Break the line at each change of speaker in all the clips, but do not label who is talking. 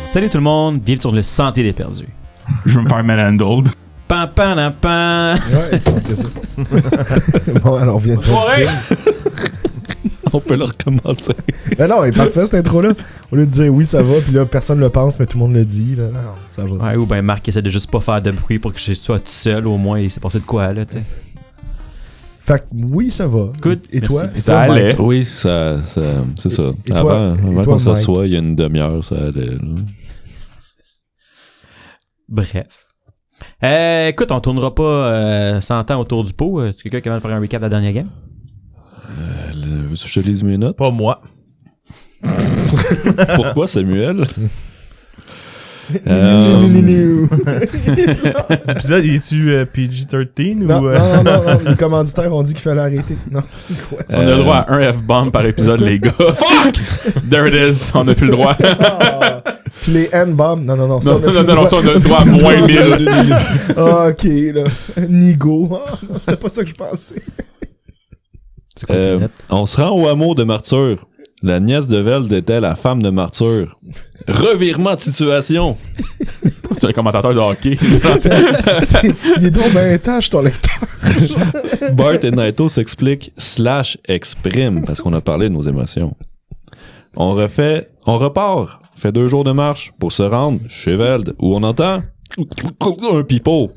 Salut tout le monde, bienvenue sur le Sentier des Perdus.
Je veux me faire manhandled.
Pam pam pam pam.
Ouais, c'est ça. Bon, alors on vient de
On peut le recommencer.
Mais non, il est parfait cette intro-là. Au lieu de dire oui, ça va, puis là, personne le pense, mais tout le monde le dit. Là. Non, ça va.
Ouais, ou ben Marc essaie de juste pas faire de bruit pour que je sois tout seul, au moins il s'est passé de quoi là, tu sais.
Fait que oui, ça va.
Good,
Et toi?
merci.
Et
Ça
toi,
allait.
Mike?
Oui, ça c'est ça.
Et toi-
Avant
et toi,
qu'on
Mike?
s'assoie, il y a une demi-heure, ça allait. Là.
Bref. Écoute, on tournera pas 100 ans autour du pot. C'est quelqu'un qui va faire un recap de la dernière game?
Veux-tu que je te lise mes notes?
Pas moi.
Pourquoi, Samuel?
L'épisode, est-tu PG-13
Non,
ou...
non, les commanditaires ont dit qu'il fallait arrêter. Non, quoi?
On a le droit à un F-bomb par épisode, les gars. Fuck! There it is. On a plus le droit.
Ah, puis les N-bombs, non,
Non,
ça, on a plus le
non,
droit.
ça, on a le droit à moins 1000.
Ah, ok, là. Nigo. Ah, non, c'était pas ça que je pensais.
C'est quoi tes notes?
On se rend au hameau de Martyr. La nièce de Veld était la femme de Martyr. Revirement de situation.
C'est un commentateur de hockey.
Il est donc ben tâche, ton lecteur.
Bart et Naito s'expliquent / expriment parce qu'on a parlé de nos émotions. On repart. Fait 2 jours de marche pour se rendre chez Veld où on entend un pipeau.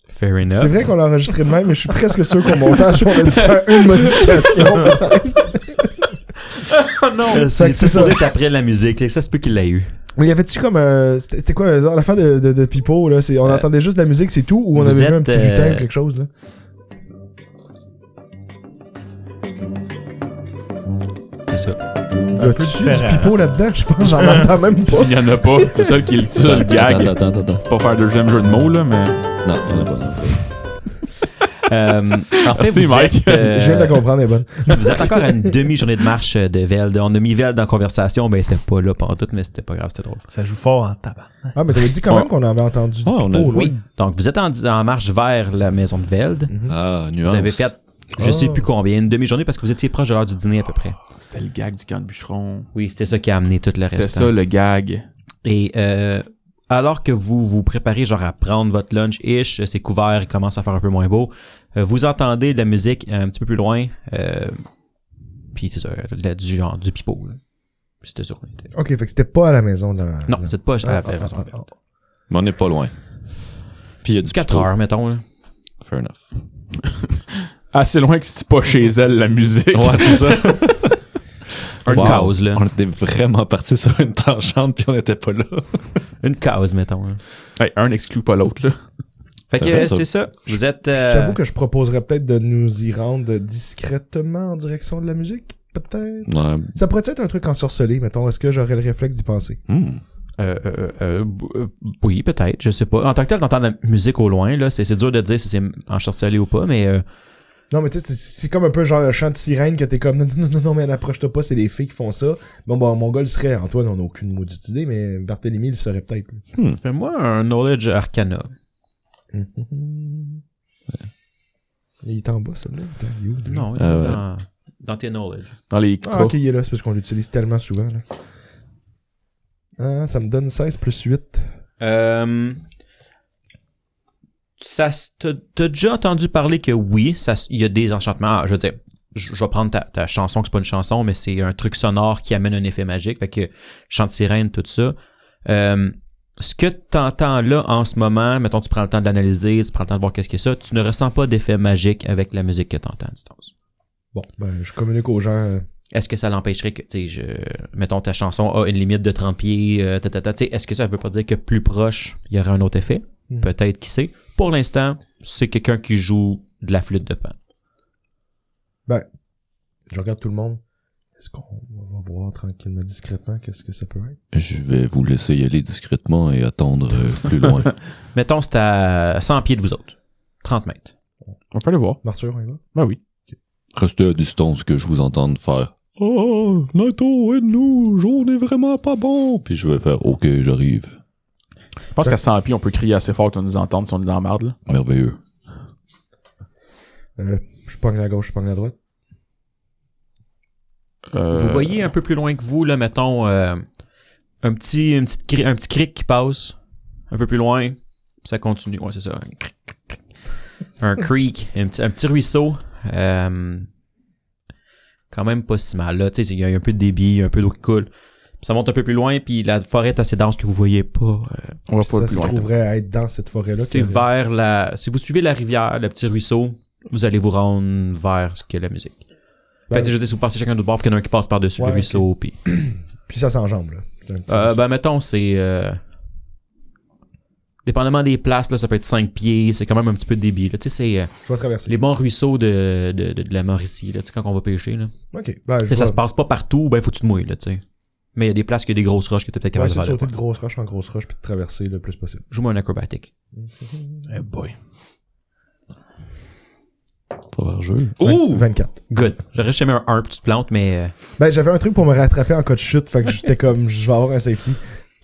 Fair enough.
C'est vrai qu'on l'a enregistré de même, mais je suis presque sûr qu'au montage, on a dû faire une modification.
Oh non!
C'est
c'est ça.
supposé être après la musique, là, ça se peut qu'il l'ait eu.
Mais y avait-tu comme c'était quoi l'affaire de Pipo là, on entendait juste de la musique, c'est tout, ou on
vous
avait vu un
êtes,
petit lutin ou quelque chose là?
C'est ça.
Y a-tu du
différent.
Pipo là-dedans? Je pense que j'en entends même pas.
Il y en a pas. C'est ça qui est le seul gag.
Attends.
Pas faire deuxième jeu de mots, là, mais...
Non, il y en a pas.
En fait,
Merci,
vous
Mike.
êtes,
Je viens de la comprendre, elle est bonne.
vous êtes encore à une demi-journée de marche de Veld. On a mis Veld dans la conversation, ben il était pas là pendant tout, mais c'était pas grave, c'était drôle.
Ça joue fort en tabac.
Ah, mais t'avais dit quand même qu'on avait entendu du
Ouais, on a-
Pipo, là.
Oui. Donc, vous êtes en marche vers la maison de Veld.
Ah, nuance.
Vous avez fait, je sais plus combien, une demi-journée parce que vous étiez proche de l'heure du dîner à peu près.
C'était le gag du camp de bûcheron.
Oui, c'était ça qui a amené tout le
C'était
reste.
ça, le gag.
Et alors que vous vous préparez genre à prendre votre lunch-ish, c'est couvert, il commence à faire un peu moins beau, vous entendez de la musique un petit peu plus loin, puis c'est ça, du genre, du pipeau. Là. C'était ça qu'on était.
Ok, fait que c'était pas à la maison là.
Non, vous êtes pas à la maison.
Mais on n'est pas loin. Puis il y a du
4
pipeau.
heures, mettons. Là.
Fair enough.
Assez loin que c'est pas chez elle, la musique.
Ouais, c'est ça.
Une
Wow.
cause, là.
On était vraiment partis sur une tangente puis on n'était pas là.
Une cause, mettons. Là.
Hey, un n'exclut pas l'autre, là.
Fait que
Ça va, ça.
c'est ça. Vous êtes...
J'avoue que je proposerais peut-être de nous y rendre discrètement en direction de la musique, peut-être.
Ouais.
Ça pourrait être un truc ensorcelé, mettons. Est-ce que j'aurais le réflexe d'y penser?
Oui, peut-être, je sais pas. En tant que tel, d'entendre la musique au loin, là, c'est dur de dire si c'est ensorcelé ou pas, mais...
Non, mais tu sais, c'est comme un peu genre un chant de sirène que t'es comme non, mais approche-toi pas, c'est les filles qui font ça. Bon, mon gars, il serait, Antoine, on n'a aucune maudite idée, mais Barthélemy, il serait peut-être.
Fais-moi un knowledge arcana.
Il est en bas, celui-là. Attends, il est où, déjà?
Non, il est
ouais.
dans tes knowledge.
Dans les
Ah,
cas.
ok, il est là, c'est parce qu'on l'utilise tellement souvent, là. Ah, ça me donne 16 plus 8.
T'as déjà entendu parler que oui, il y a des enchantements. Je veux dire, je vais prendre ta chanson, que c'est pas une chanson, mais c'est un truc sonore qui amène un effet magique. Fait que chant de sirène, tout ça. Ce que t'entends là en ce moment, mettons, tu prends le temps d'analyser, tu prends le temps de voir qu'est-ce que c'est ça, tu ne ressens pas d'effet magique avec la musique que t'entends à distance.
Bon, ben, je communique aux gens.
Est-ce que ça l'empêcherait que, tu sais, mettons, ta chanson a une limite de 30 pieds, tu sais, est-ce que ça veut pas dire que plus proche, il y aurait un autre effet? Peut-être, qui sait. Pour l'instant, c'est quelqu'un qui joue de la flûte de pan.
Ben, je regarde tout le monde. Est-ce qu'on va voir tranquillement, discrètement, qu'est-ce que ça peut être?
Je vais vous laisser y aller discrètement et attendre plus loin.
Mettons, c'est à 100 pieds de vous autres. 30 mètres.
On peut aller voir.
Martyr, on y va?
Ben oui.
Restez à distance que je vous entende faire. Oh, Nato, aide-nous, on est vraiment pas bon. Puis je vais faire, ok, j'arrive.
Je pense qu'à 100 pieds, on peut crier assez fort que tu nous entendre si on est dans la merde, là.
Merveilleux.
Je pogne à gauche, je pogne à droite.
Vous voyez un peu plus loin que vous, là, mettons, un petit cric qui passe un peu plus loin, puis ça continue. Ouais, c'est ça. Un creek, un petit ruisseau. Quand même pas si mal là, tu sais, il y a un peu de débit, un peu d'eau qui coule. Puis ça monte un peu plus loin, puis la forêt est assez dense que vous voyez pas.
On va
Ça
pas
se
plus loin.
trouverait être dans cette forêt-là.
C'est vers si vous suivez la rivière, le petit ruisseau, vous allez vous rendre vers ce qu'est la musique.
Ben,
Fait que je dis, si vous passez chacun d'autre bord, puis qu'il y en a un qui passe par-dessus le ruisseau, puis...
Puis ça s'enjambe, là.
ben, mettons, c'est... dépendamment des places, là, ça peut être 5 pieds, c'est quand même un petit peu de débit, là. Tu sais, c'est
Je vais traverser.
les bons ruisseaux de la Mauricie, là, tu sais, quand on va pêcher, là.
Ok. Ben,
Tu sais, ça se passe pas partout, ben, faut que tu te mouilles, là, tu sais. Mais il y a des places qui ont des grosses roches que t'es peut-être
Ouais,
capable de
c'est
faire
de
de
sauter
quoi.
de grosse roche en grosse roche puis de traverser le plus possible.
Joue-moi un acrobatique.
Eh boy.
Pas vers jeu.
Ouh! 24.
Good. J'aurais jamais un 1 puis tu te plantes, mais...
Ben, j'avais un truc pour me rattraper en cas de chute, fait que j'étais comme, je vais avoir un safety.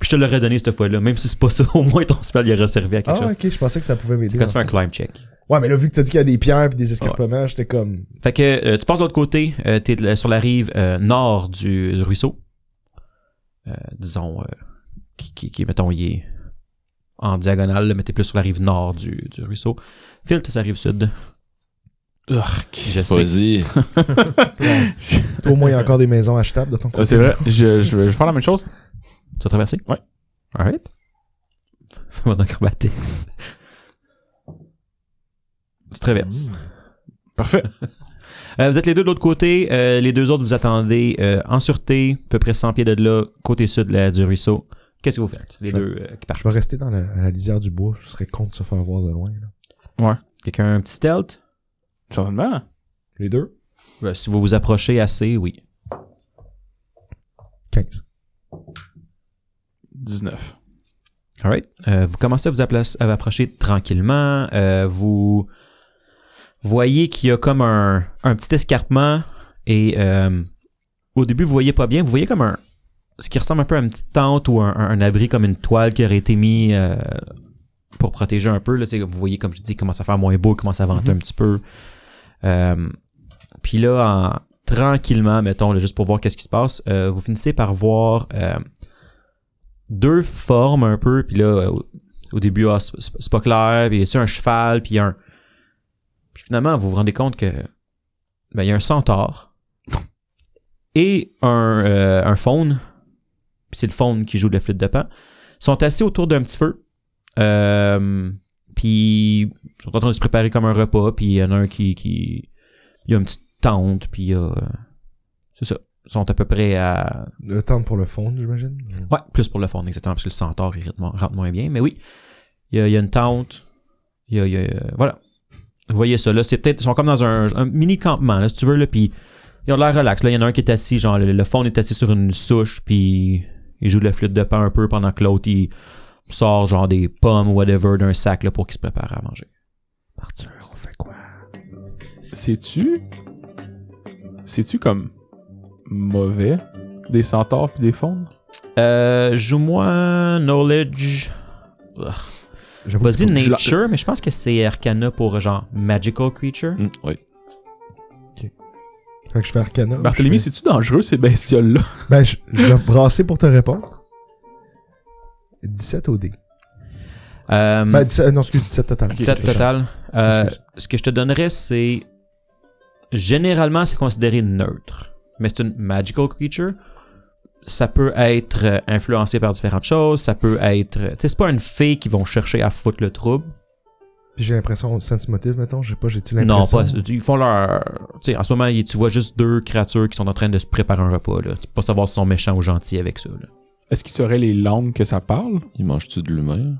Puis je te l'aurais donné cette fois-là. Même si c'est pas ça, au moins ton spell il aurait servi à quelque
Ah,
chose.
ok, je pensais que ça pouvait m'aider.
C'est quand tu fais un
dans
climb check.
ça. Ouais, mais là, vu que t'as dit qu'il y a des pierres pis des escarpements, j'étais comme.
Fait que tu passes de l'autre côté, t'es sur la rive nord du ruisseau. Disons, qui mettons, il est en diagonale, là, mais t'es plus sur la rive nord du ruisseau. Phil, t'es sur la rive sud. Je sais.
Vas-y.
Toi, au moins, il y a encore des maisons achetables de ton côté.
C'est vrai, je vais faire la même chose.
Tu vas traverser?
Ouais.
Alright. Fais-moi d'acrobatics. Tu traverses.
Parfait.
Vous êtes les deux de l'autre côté. Les deux autres, vous attendez en sûreté, à peu près 100 pieds de là, côté sud du ruisseau. Qu'est-ce que vous faites? Les deux qui partent.
Je vais rester à la lisière du bois. Je serais contre de se faire voir de loin. Là.
Ouais.
Quelqu'un un petit stealth?
Certainement.
Les deux?
Si vous vous approchez assez, oui.
15.
19.
Alright. Vous commencez à vous approcher tranquillement. Vous voyez qu'il y a comme un petit escarpement et au début, vous voyez pas bien. Vous voyez comme ce qui ressemble un peu à une petite tente ou un abri comme une toile qui aurait été mis pour protéger un peu. Là, vous voyez, comme je dis, il commence à faire moins beau, il commence à venter un petit peu. Puis là, tranquillement, mettons, là, juste pour voir qu'est-ce qui se passe, vous finissez par voir deux formes un peu, puis là, au début, c'est pas clair, puis il y a un cheval, puis puis finalement, vous vous rendez compte que il y a un centaure et un faune, puis c'est le faune qui joue de la flûte de Pan. Ils sont assis autour d'un petit feu, puis ils sont en train de se préparer comme un repas, puis il y en a un qui il y a une petite tente, puis c'est ça. Ils sont à peu près à...
Le tente pour le fond, j'imagine?
Ouais, plus pour le fond, exactement, parce que le centaure, il rentre moins bien. Mais oui, il y a une tente. Voilà. Vous voyez ça, là, ils sont comme dans un mini campement, là, si tu veux, là, puis ils ont l'air relax. Là, il y en a un qui est assis, genre, le faune est assis sur une souche, puis il joue de la flûte de Pan un peu, pendant que l'autre, il sort, genre, des pommes ou whatever d'un sac, là, pour qu'il se prépare à manger.
Arthur, on fait quoi?
C'est-tu comme mauvais des centaures pis des faunes?
Joue-moi Knowledge.
J'avoue
Vas-y
que
Nature, mais je pense que c'est Arcana pour genre Magical Creature.
Oui.
Fait que je fais Arcana.
Barthélemy, c'est-tu dangereux ces bestioles-là?
Ben, je vais brasser pour te répondre. 17 au dé. Ben, 17, non, excuse, 17 total.
17 total.
Excuse.
Ce que je te donnerais, c'est... Généralement, c'est considéré neutre. Mais c'est une magical creature. Ça peut être influencé par différentes choses. Ça peut être... Tu sais, c'est pas une fée qui vont chercher à foutre le trouble.
Puis j'ai l'impression, sense motive, mettons, j'ai-tu
Non,
l'impression?
pas... Ils font leur... Tu sais, en ce moment, tu vois juste deux créatures qui sont en train de se préparer un repas, là. Tu peux pas savoir s'ils sont méchants ou gentils avec ça, là.
Est-ce qu'ils sauraient les langues que ça parle?
Il mange-tu de l'humain?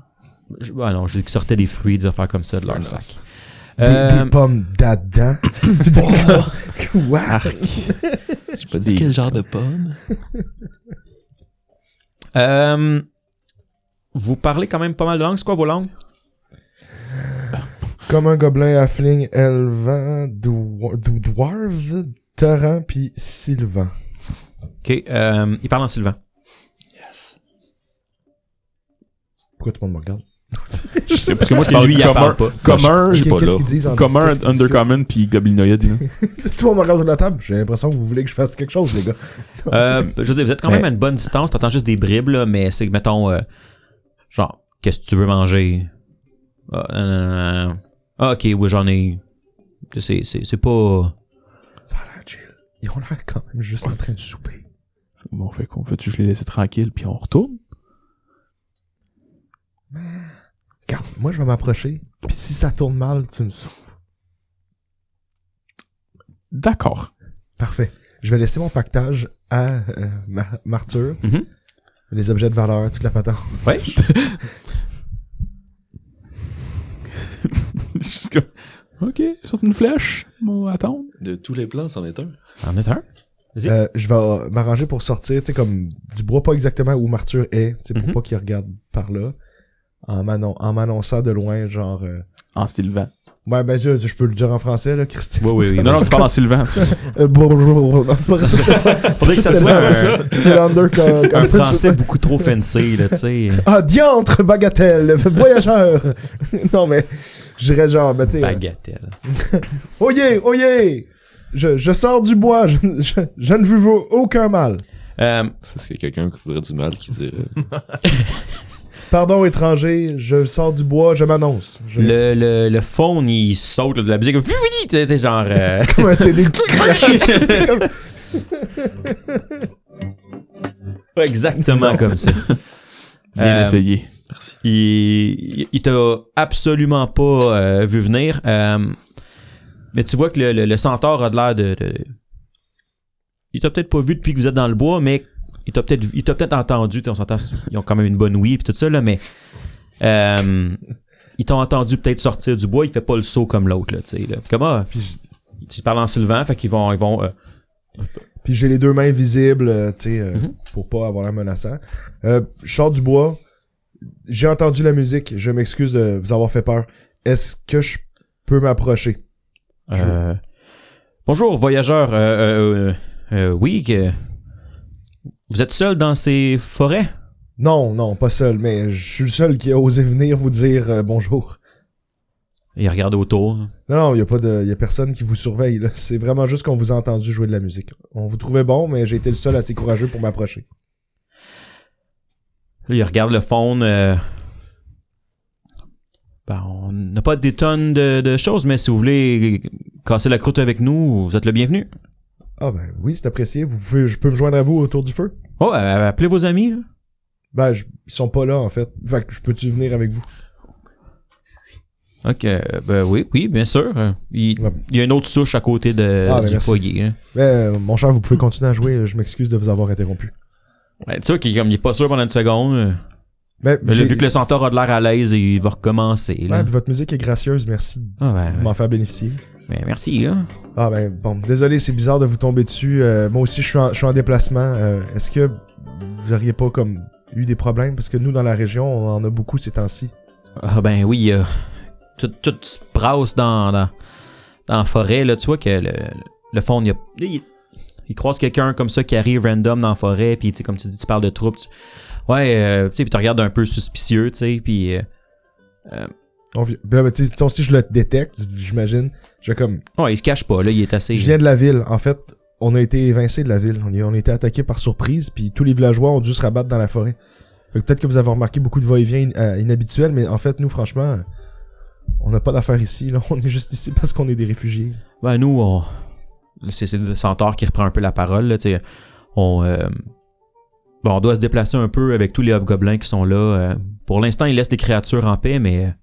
Non, je dis qu'ils sortaient des fruits, des affaires comme ça de leur sac.
Des pommes d'Adam. Quoi?
J'ai pas dit quel genre de pomme.
Vous parlez quand même pas mal de langues. C'est quoi vos langues?
Comme un gobelin, halfling, elvan, dwarf, torrent, puis sylvan.
Ok, il parle en sylvan.
Yes.
Pourquoi tout le monde me regarde?
Parce que moi, je
Lui,
parle
il en parle pas.
commun,
suis pas
Qu'est-ce
là.
qu'ils disent en
commun,
qu'est-ce qu'ils
undercommon, puis goblinoïde. là.
discutent? Tout le monde me regarde sur la table. J'ai l'impression que vous voulez que je fasse quelque chose, les gars.
Je veux dire, vous êtes quand même à une bonne distance, t'entends juste des bribes, là, mais c'est, mettons, genre, qu'est-ce que tu veux manger? Ah, ok, oui, j'en ai. C'est pas...
Ça a l'air chill. Ils ont l'air quand même juste en train de souper.
Bon, fait qu'on fait-tu, je les laisse tranquilles, puis on retourne?
Regarde, moi, je vais m'approcher. Puis si ça tourne mal, tu me sauves.
D'accord.
Parfait. Je vais laisser mon pactage à Martyr.
Mhm.
Les objets de valeur, toute la patente.
Ouais.
Juste comme, ok, je sors une flèche, on va attendre.
De tous les plans, c'en est un.
En est un? Vas-y.
Je vais m'arranger pour sortir, tu sais, comme du bois pas exactement où Martyr est, tu sais, pour
Mhm.
pas qu'il regarde par là. En m'annonçant de loin, genre...
En Sylvain.
Ouais, ben je peux le dire en français, là, Christy.
Oui, oui, oui.
Non, non, je parle en Sylvain.
Bonjour. Non, c'est pas vrai, ça, c'était pas...
Faudrait que ça soit
C'était l'under comme...
un français beaucoup trop fancy, là, tu sais.
Ah, diantre, bagatelle, voyageur! Non, mais... Je dirais genre, ben, tu sais...
Bagatelle.
Oyez! Je sors du bois, je ne veux aucun mal.
Ça, c'est quelqu'un qui voudrait du mal qui dirait.
Pardon, étranger, je sors du bois, je m'annonce.
Le phone, il saute là, de la musique. Tu sais, genre...
Comme un CD qui crache. Comme-
exactement comme ça.
Bien essayé.
Il t'a absolument pas vu venir. Mais tu vois que le centaure a de l'air de... Il t'a peut-être pas vu depuis que vous êtes dans le bois, mais il t'a peut-être entendu. On s'entend, ils ont quand même une bonne ouïe et tout ça, là, mais ils t'ont entendu peut-être sortir du bois. Il fait pas le saut comme l'autre, là, tu sais. Comment? Tu parles en Sylvain, fait qu'ils vont
Puis j'ai les deux mains visibles, tu sais, pour pas avoir l'air menaçant. Je sors du bois. J'ai entendu la musique. Je m'excuse de vous avoir fait peur. Est-ce que je peux m'approcher?
Bonjour, voyageur. Oui, vous êtes seul dans ces forêts?
Non, pas seul, mais je suis le seul qui a osé venir vous dire bonjour.
Il regarde autour.
Non, y a personne qui vous surveille, là. C'est vraiment juste qu'on vous a entendu jouer de la musique. On vous trouvait bon, mais j'ai été le seul assez courageux pour m'approcher.
Là, il regarde le phone. On n'a pas des tonnes de choses, mais si vous voulez casser la croûte avec nous, vous êtes le bienvenu.
Ah ben oui, c'est apprécié. Je peux me joindre à vous autour du feu?
Oh, appelez vos amis. Là.
Ben, ils sont pas là, en fait. Fait que je peux-tu venir avec vous?
Ok, ben oui, bien sûr. Il y a une autre souche à côté du
merci.
foyer. Hein.
Ben, mon cher, vous pouvez continuer à jouer. Là. Je m'excuse de vous avoir interrompu.
Ouais, tu vois qu'il est pas sûr pendant une seconde.
Ben,
Mais là, vu que le centaure a de l'air à l'aise, il va recommencer. Là.
Ouais, puis votre musique est gracieuse. Merci de m'en faire bénéficier.
Ben, merci. Là.
Ah ben, bon, désolé, c'est bizarre de vous tomber dessus. Moi aussi, je suis en déplacement. Est-ce que vous auriez pas comme eu des problèmes? Parce que nous, dans la région, on en a beaucoup ces temps-ci.
Ah ben oui, tout se brasse dans la forêt. Là. Tu vois que le fond, il croise quelqu'un comme ça qui arrive random dans la forêt, puis tu sais, comme tu dis, tu parles de troupes. Tu sais, puis tu regardes un peu suspicieux, tu sais, puis...
Ben, tu sais, si je le détecte, j'imagine, je vais comme...
Ouais, il se cache pas, là, il est assez...
Je viens de la ville. En fait, on a été évincés de la ville. On a été attaqués par surprise, puis tous les villageois ont dû se rabattre dans la forêt. Fait que peut-être que vous avez remarqué beaucoup de va-et-vient inhabituels, mais en fait, nous, franchement, on n'a pas d'affaires ici. Là. On est juste ici parce qu'on est des réfugiés.
Ben, nous, c'est le centaure qui reprend un peu la parole, là, tu sais. On doit se déplacer un peu avec tous les hobgoblins qui sont là. Pour l'instant, ils laissent les créatures en paix, mais...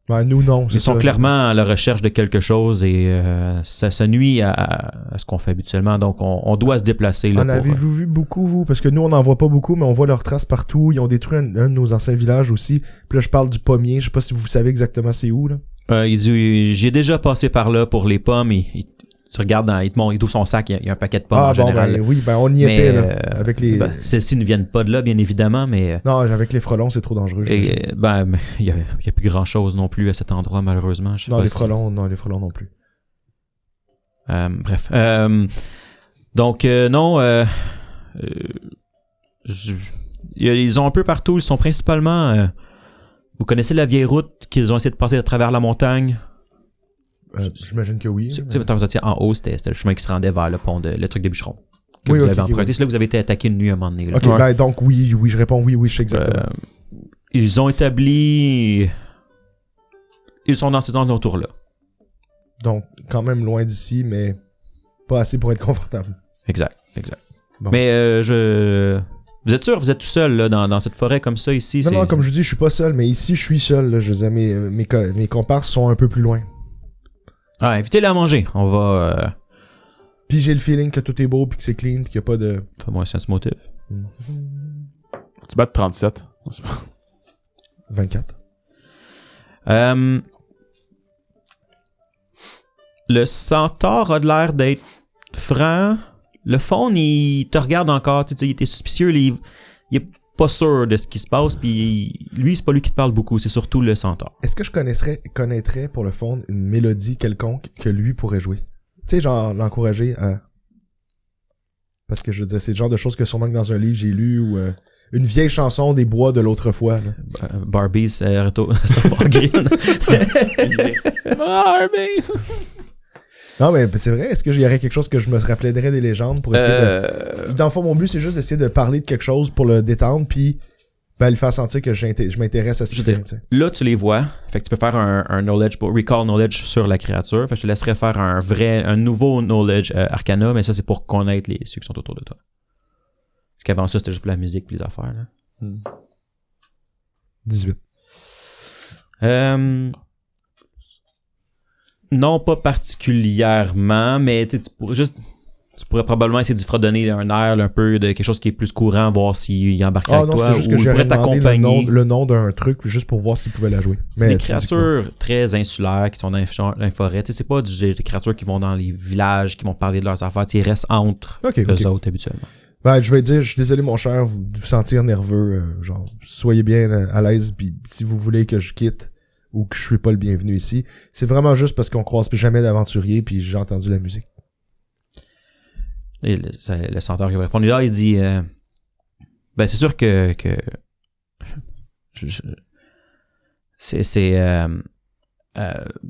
Ben, nous, non.
Ils sont clairement à la recherche de quelque chose et ça nuit à ce qu'on fait habituellement. Donc, on doit se déplacer. Là,
en avez-vous vu beaucoup, vous? Parce que nous, on n'en voit pas beaucoup, mais on voit leurs traces partout. Ils ont détruit un de nos anciens villages aussi. Puis là, je parle du pommier. Je sais pas si vous savez exactement c'est où, là.
Il dit, j'ai déjà passé par là pour les pommes. Tu regardes, il ouvre son sac, il y a un paquet de pommes en général.
Ben, oui, ben on y était, là. Avec les...
celles-ci ne viennent pas de là, bien évidemment, mais...
Non, avec les frelons, c'est trop dangereux.
Il y a plus grand-chose non plus à cet endroit, malheureusement. Je sais
non,
pas
les frelons non plus.
Bref. Donc, non... ils ont un peu partout. Ils sont principalement Vous connaissez la vieille route qu'ils ont essayé de passer à travers la montagne?
J'imagine que oui.
Quand vous étiez en haut, c'était le chemin qui se rendait vers le pont, le truc de bûcheron. Que
Oui,
vous
ok,
avez
ok,
emprunté.
oui.
C'est là que vous avez été attaqué une nuit à un moment donné. là.
Ok,
Ouais.
ben donc oui, je réponds oui, je sais exactement.
Ils ont établi... Ils sont dans ces entours-là.
Donc, quand même loin d'ici, mais pas assez pour être confortable.
Exact.
Bon.
Mais vous êtes sûr, vous êtes tout seul là, dans cette forêt comme ça ici?
Non, comme je dis, je suis pas seul, mais ici, je suis seul. Là. Je veux dire, mes comparses sont un peu plus loin.
Ah, invitez-les à manger. On va...
Puis j'ai le feeling que tout est beau, puis que c'est clean, puis qu'il n'y a pas de...
Fais-moi un sense motive.
Tu bats de 37.
24.
Le centaure a de l'air d'être franc. Le faune, il te regarde encore. Tu sais, il était suspicieux. Il est pas sûr de ce qui se passe. Puis lui, c'est pas lui qui te parle beaucoup. C'est surtout le centaure.
Est-ce que je connaîtrais pour le fond une mélodie quelconque que lui pourrait jouer? Tu sais, genre l'encourager à... Parce que je veux dire, c'est le genre de choses que sûrement que dans un livre j'ai lu ou une vieille chanson des bois de l'autre fois. Là.
Barbie, c'est pas green.
Barbie!
Non, mais c'est vrai, est-ce qu'il y aurait quelque chose que je me rappellerais des légendes pour essayer de... Dans le fond, mon but, c'est juste d'essayer de parler de quelque chose pour le détendre, puis lui faire sentir que je m'intéresse à ce qu'il fait. Tu sais.
Là, tu les vois. Fait que tu peux faire un knowledge, recall knowledge sur la créature. Fait que je te laisserais faire un nouveau knowledge arcana, mais ça, c'est pour connaître ceux qui sont autour de toi. Parce qu'avant ça, c'était juste pour la musique et les affaires. Là.
18.
Non, pas particulièrement, mais tu pourrais probablement essayer de fredonner un air un peu de quelque chose qui est plus courant, voir s'il embarque avec
Non,
toi,
c'est juste
ou
que
il
j'aurais
pourrait
demandé
t'accompagner.
le nom d'un truc juste pour voir s'il pouvait la jouer.
C'est des
tu me dis
créatures très insulaires qui sont dans les forêts. Tu sais, c'est pas des créatures qui vont dans les villages, qui vont parler de leurs affaires. Tu sais, ils restent entre
Ok,
eux autres habituellement.
Ben, je vais dire, je suis désolé mon cher, vous sentir nerveux, genre, soyez bien à l'aise, puis si vous voulez que je quitte ou que je suis pas le bienvenu ici, c'est vraiment juste parce qu'on croise jamais d'aventuriers, puis j'ai entendu la musique.
Et le centaure qui va répondre là, il dit ben c'est sûr que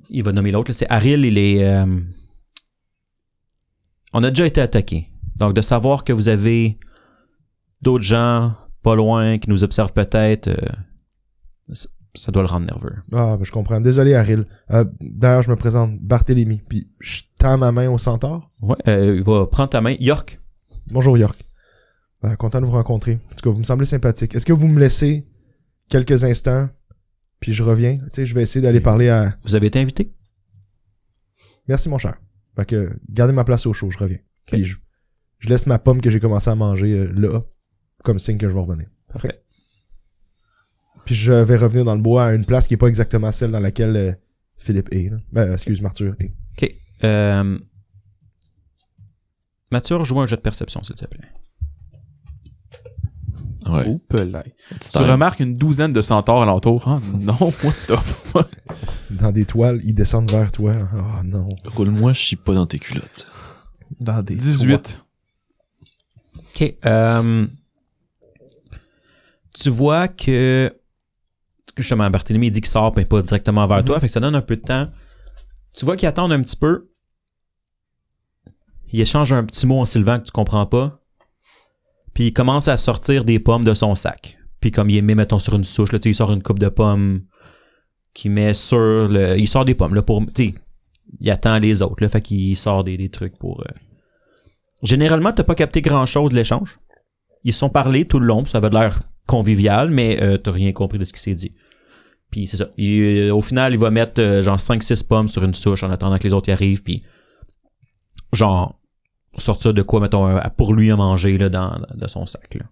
il va nommer l'autre, là. C'est Aril, il est on a déjà été attaqué. Donc de savoir que vous avez d'autres gens pas loin qui nous observent peut-être, ça doit le rendre nerveux.
Ah, ben, je comprends. Désolé, Aril. D'ailleurs, je me présente Barthélemy, puis je tends ma main au centaure.
Ouais, il va prendre ta main. York.
Bonjour, York. Ben, content de vous rencontrer. En tout cas, vous me semblez sympathique. Est-ce que vous me laissez quelques instants, puis je reviens? Tu sais, je vais essayer d'aller parler à...
Vous avez été invité?
Merci, mon cher. Fait que, gardez ma place au chaud, je reviens. Puis je laisse ma pomme que j'ai commencé à manger là, comme signe que je vais revenir.
Parfait.
Puis je vais revenir dans le bois à une place qui est pas exactement celle dans laquelle Philippe est. Marthur est.
OK. Mathieu, joue un jeu de perception, s'il te plaît.
Ouais.
Oups là. Tu remarques une douzaine de centaures alentour. Ah non, what the fuck?
Dans des toiles, ils descendent vers toi. Oh non.
Roule-moi, je chie pas dans tes culottes.
Dans des
18.
OK. Tu vois que justement, Barthélemy dit qu'il sort mais pas directement vers toi, fait que ça donne un peu de temps. Tu vois qu'il attend un petit peu. Il échange un petit mot en sylvan que tu comprends pas. Puis il commence à sortir des pommes de son sac. Puis comme il met, mettons, sur une souche, là, il sort une coupe de pommes qu'il met sur le... Il sort des pommes, là, pour... Tu sais, il attend les autres, là, fait qu'il sort des trucs pour... Généralement, t'as pas capté grand-chose de l'échange. Ils se sont parlé tout le long, ça avait l'air convivial, mais t'as rien compris de ce qui s'est dit. Puis c'est ça. Au final, il va mettre genre 5-6 pommes sur une souche en attendant que les autres y arrivent, puis genre sortir de quoi, mettons, pour lui à manger là, de son sac. Là.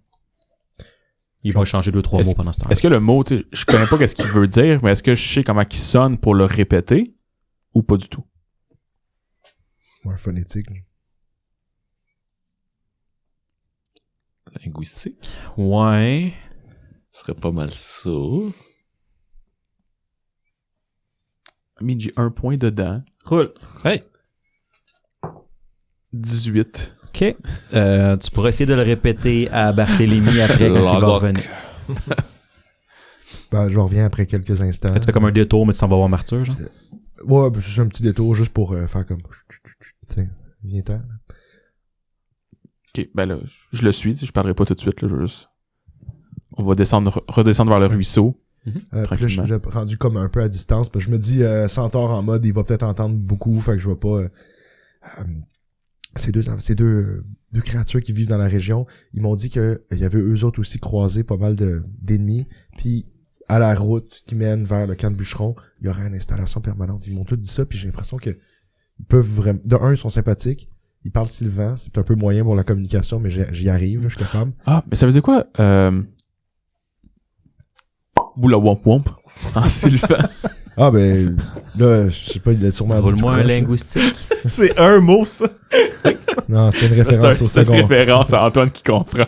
Il va échanger 2-3 mots pendant ce temps-là.
Est-ce que le mot, tu sais, je connais pas qu'est-ce qu'il veut dire, mais est-ce que je sais comment il sonne pour le répéter ou pas du tout?
Ouais, phonétique.
Linguistique?
Ouais.
Ce serait pas mal ça.
Mais j'ai un point dedans.
Roule.
Hey!
18.
OK. Tu pourrais essayer de le répéter à Barthélemy après quand il va revenir.
Ben, je reviens après quelques instants.
Tu fais comme un détour, mais tu s'en vas voir Martyr, genre?
Ouais, ben, c'est un petit détour juste pour faire comme... Tiens, viens-t'en.
Ok, ben là, je le suis, je parlerai pas tout de suite, là, on va redescendre vers le ruisseau.
Puis là,
Tranquillement.
j'ai rendu comme un peu à distance. Parce que je me dis, Centaure en mode, il va peut-être entendre beaucoup, fait que je vais pas... ces deux créatures qui vivent dans la région, ils m'ont dit que il y avait eux autres aussi croisé pas mal d'ennemis, puis à la route qui mène vers le camp de bûcheron, il y aurait une installation permanente. Ils m'ont tous dit ça, puis j'ai l'impression que ils peuvent vraiment... De un, ils sont sympathiques, ils parlent sylvan, c'est un peu moyen pour la communication, mais j'y arrive, là, je suis capable.
Ah, mais ça veut dire quoi? Boula womp womp. En sylvan.
Ah ben, là, je sais pas, il a sûrement dit
Roule-moi
tout
un
croche, là.
linguistique.
C'est un mot, ça.
Non, c'était une référence au
C'est une
second.
référence à Antoine qui comprend.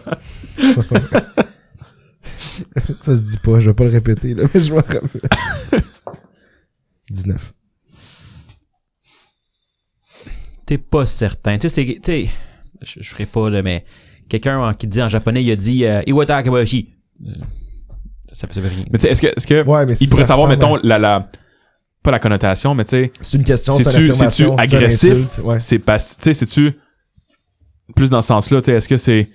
Ça se dit pas, je vais pas le répéter, là, mais je m'en rappelle. 19.
T'es pas certain. Tu sais, je ferai pas, là, mais quelqu'un qui dit en japonais, il a dit Iwata Kawashi. Ça veut rien.
Mais tu sais, est-ce que
Ouais, mais
il pourrait
ça
savoir,
ressemble
mettons, pas la connotation, mais tu sais,
C'est une question, c'est une
c'est-tu
affirmation, c'est une
agressif?
insulte, ouais.
C'est pas, tu sais, c'est-tu plus dans ce sens-là, tu sais, est-ce que c'est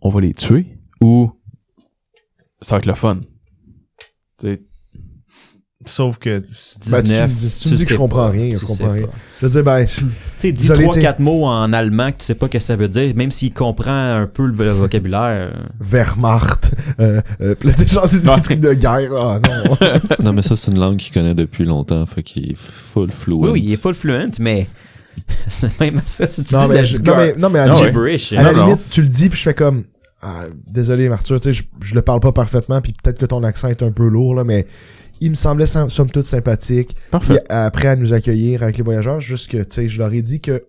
on va les tuer ou ça va être le fun? Tu sais,
Sauf que...
Ben, tu me dis que je comprends rien, je
tu sais
comprends rien.
pas.
Je veux dire, ben,
Tu sais, dis
Désolé,
3-4 mots en allemand que tu sais pas ce que ça veut dire, même s'il comprend un peu le vocabulaire.
Wehrmacht, pis là, c'est genre, c'est
Ouais.
des trucs de guerre, ah non.
Non, mais ça, c'est une langue qu'il connaît depuis longtemps, fait qu'il est full fluent.
Oui, il est full fluent, mais c'est même ça. Si tu
Non,
dis
mais,
la
non, mais à
Ah
la
ouais.
gibberish.
à la
Non, non.
limite, tu le dis, puis je fais comme, désolé, Arthur, tu sais, je le parle pas parfaitement, puis peut-être que ton accent est un peu lourd, là, mais il me semblait somme toute sympathique.
parfait.
Puis prêt à nous accueillir avec les voyageurs, juste que, tu sais, je leur ai dit que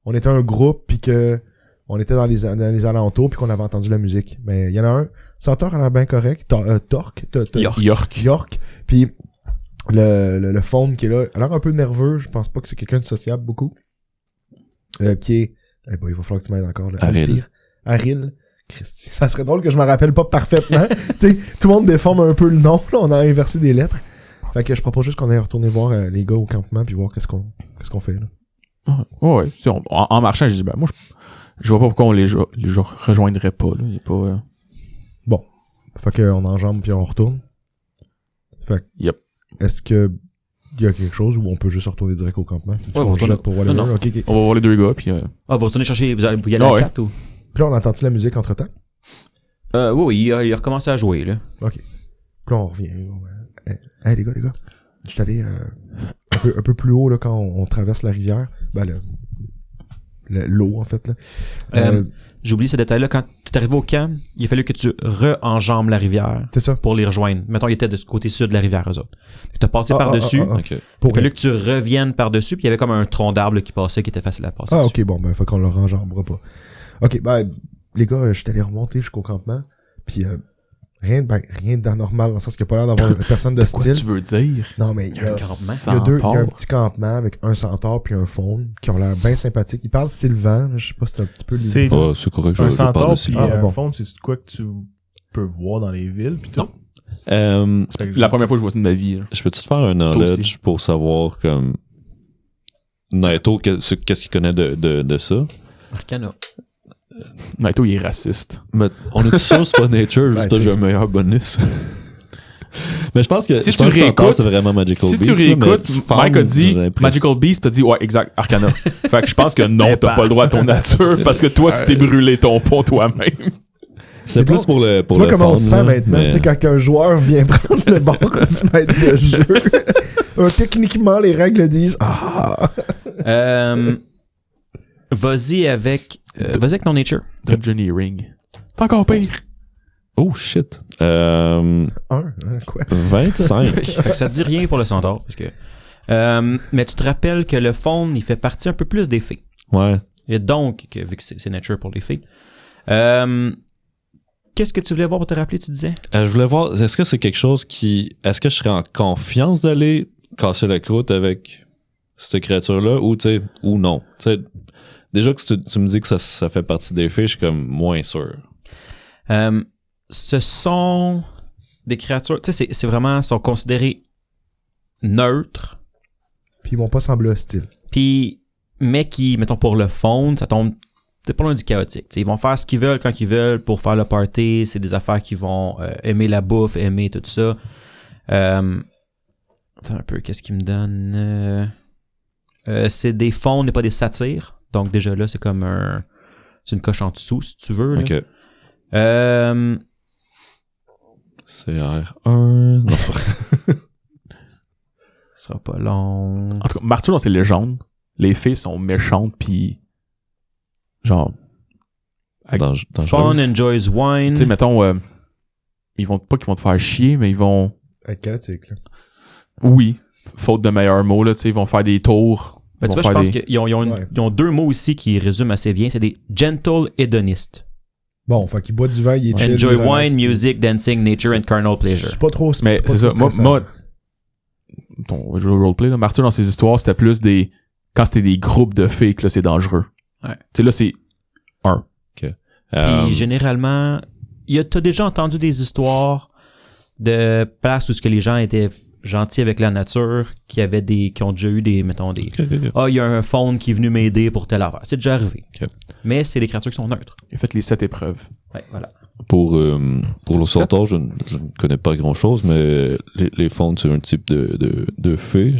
on était un groupe, puis que on était dans les alentours, puis qu'on avait entendu la musique. Mais il y en a un, Centaure a l'air bien correct, Torque, York, puis le faune qui est là, a l'air un peu nerveux, je pense pas que c'est quelqu'un de sociable beaucoup, qui est, il va falloir que tu m'aides encore, là.
Aril.
Aril. Christy, ça serait drôle que je me rappelle pas parfaitement. Tu sais, tout le monde déforme un peu le nom, là, on a inversé des lettres. Fait que je propose juste qu'on aille retourner voir les gars au campement puis voir qu'est-ce qu'on fait, là.
Ouais. Tu sais, en marchant, j'ai dit, ben, moi, je vois pas pourquoi on les rejoindrait pas, là. Il est pas,
Fait qu'on enjambe puis on retourne. Fait que,
Yep.
est-ce que il y a quelque chose où on peut juste retourner direct au campement?
Ouais,
On jette pour whatever?
Non, non.
Ok.
On va voir les deux gars, puis
Ah, vous retournez chercher, vous y allez
Ah
à
ouais.
4 ou?
Puis là, on entend-tu la musique entre-temps?
Oui, il a recommencé à jouer, là.
Ok. Puis là, on revient. Hey, les gars. Je suis allé un peu plus haut, là, quand on traverse la rivière. Ben, l'eau, en fait, là.
J'ai oublié ce détail-là. Quand tu es arrivé au camp, il a fallu que tu re-enjambes la rivière
C'est ça.
pour les rejoindre. Mettons, ils étaient de ce côté sud de la rivière, eux autres. Tu as passé par-dessus.
Ok.
Il
Pour
a fallu que tu reviennes par-dessus, puis il y avait comme un tronc d'arbre là, qui passait, qui était facile à passer.
Ah,
dessus.
ok, bon, ben, faut qu'on le enjambera pas. Ok, ben, les gars, je suis allé remonter jusqu'au campement, puis rien d'anormal, dans le sens qu'il n'y a pas l'air d'avoir personne de
quoi
style.
tu veux dire?
Non, mais il y a
un campement.
il y a un petit campement avec un centaure puis un faune qui ont l'air bien sympathiques. Ils parlent sylvan, je sais pas si c'est un petit peu...
C'est
C'est correct,
un
je parle
centaure
aussi.
puis
Ah,
un
bon.
faune, c'est quoi que tu peux voir dans les villes pis tout?
Non.
Fait que
La première fois que je vois ça de ma vie, là.
Je peux-tu te faire un knowledge pour savoir comme Naito, qu'est-ce qu'il connaît de ça?
Arcana.
Naito, il est raciste.
Mais on est sûr que c'est pas nature, juste
Ouais,
parce que
t'sais.
j'ai un meilleur bonus. Mais je pense que
Si
je
tu
pense que Centaure,
réécoutes-
c'est vraiment Magical
Si
Beast.
tu
là, mais
réécoutes,
Faune,
Mike a dit
j'ai l'impression-
Magical Beast, t'as dit ouais, exact, Arcana. Fait que je pense que non, t'as pas le droit à ton nature parce que toi, tu t'es brûlé ton pont toi-même.
C'est
bon.
plus pour le
Tu vois comment on
faune,
se sent
là,
maintenant,
mais-
tu sais, quand un joueur vient prendre le bord du maître de jeu. Techniquement, les règles disent...
Vas-y avec ton nature.
Dungeoneering. C'est encore pire.
Oh shit.
Quoi?
25.
Fait que ça te dit rien pour le centaure. Parce que, mais tu te rappelles que le faune, il fait partie un peu plus des fées.
Ouais.
Et donc, vu que c'est nature pour les fées. Qu'est-ce que tu voulais voir pour te rappeler, tu disais?
Je voulais voir, est-ce que c'est quelque chose qui... Est-ce que je serais en confiance d'aller casser la croûte avec cette créature-là ou, tu sais, ou non? Tu sais, déjà que tu me dis que ça fait partie des fées, je suis comme moins sûr.
Ce sont des créatures, tu sais, c'est vraiment, sont considérés neutres,
Puis ils vont pas sembler hostiles.
puis, mais qui, mettons, pour le fond, ça tombe, c'est pas loin du chaotique. T'sais, ils vont faire ce qu'ils veulent quand ils veulent pour faire le party, c'est des affaires qui vont aimer la bouffe, aimer tout ça. Attends un peu, qu'est-ce qu'ils me donnent? C'est des faunes et pas des satyres, donc déjà là, c'est comme c'est une coche en dessous, si tu veux. Là.
Ok. CR1. Non,
Ce sera pas long.
En tout cas, Martyr dans ses légendes, les fées sont méchantes pis genre
Fun, enjoys wine.
tu sais mettons ils vont pas qu'ils vont te faire chier mais ils vont
Être chaotique, là.
oui, faute de meilleurs mots là, tu sais ils vont faire des tours.
Ben, tu
Ils
vois,
vont
je pense
faire
qu'ils ont,
Ouais.
ils ont deux mots ici qui résument assez bien. C'est des gentle hédonistes.
Bon, fait qu'il boit du vin, il est chill.
Enjoy
il est relax,
wine,
puis-
music, dancing, nature and carnal pleasure.
C'est pas trop.
Mais
pas
c'est ça,
trop
moi
stressant.
on va jouer au roleplay là, Martyr dans ses histoires, c'était plus des quand c'était des groupes de fées que là c'est dangereux.
Ouais.
Tu sais là c'est un.
Puis généralement, t'as déjà entendu des histoires de places où ce que les gens étaient gentils avec la nature, qui ont déjà eu des, mettons, des... Ah, il y a un faune qui est venu m'aider pour telle affaire. C'est déjà arrivé.
Ok.
Mais c'est des créatures qui sont neutres.
Il a fait les 7 épreuves.
Ouais, voilà.
Pour l'Ossortor, je ne connais pas grand-chose, mais les faunes, c'est un type de fée,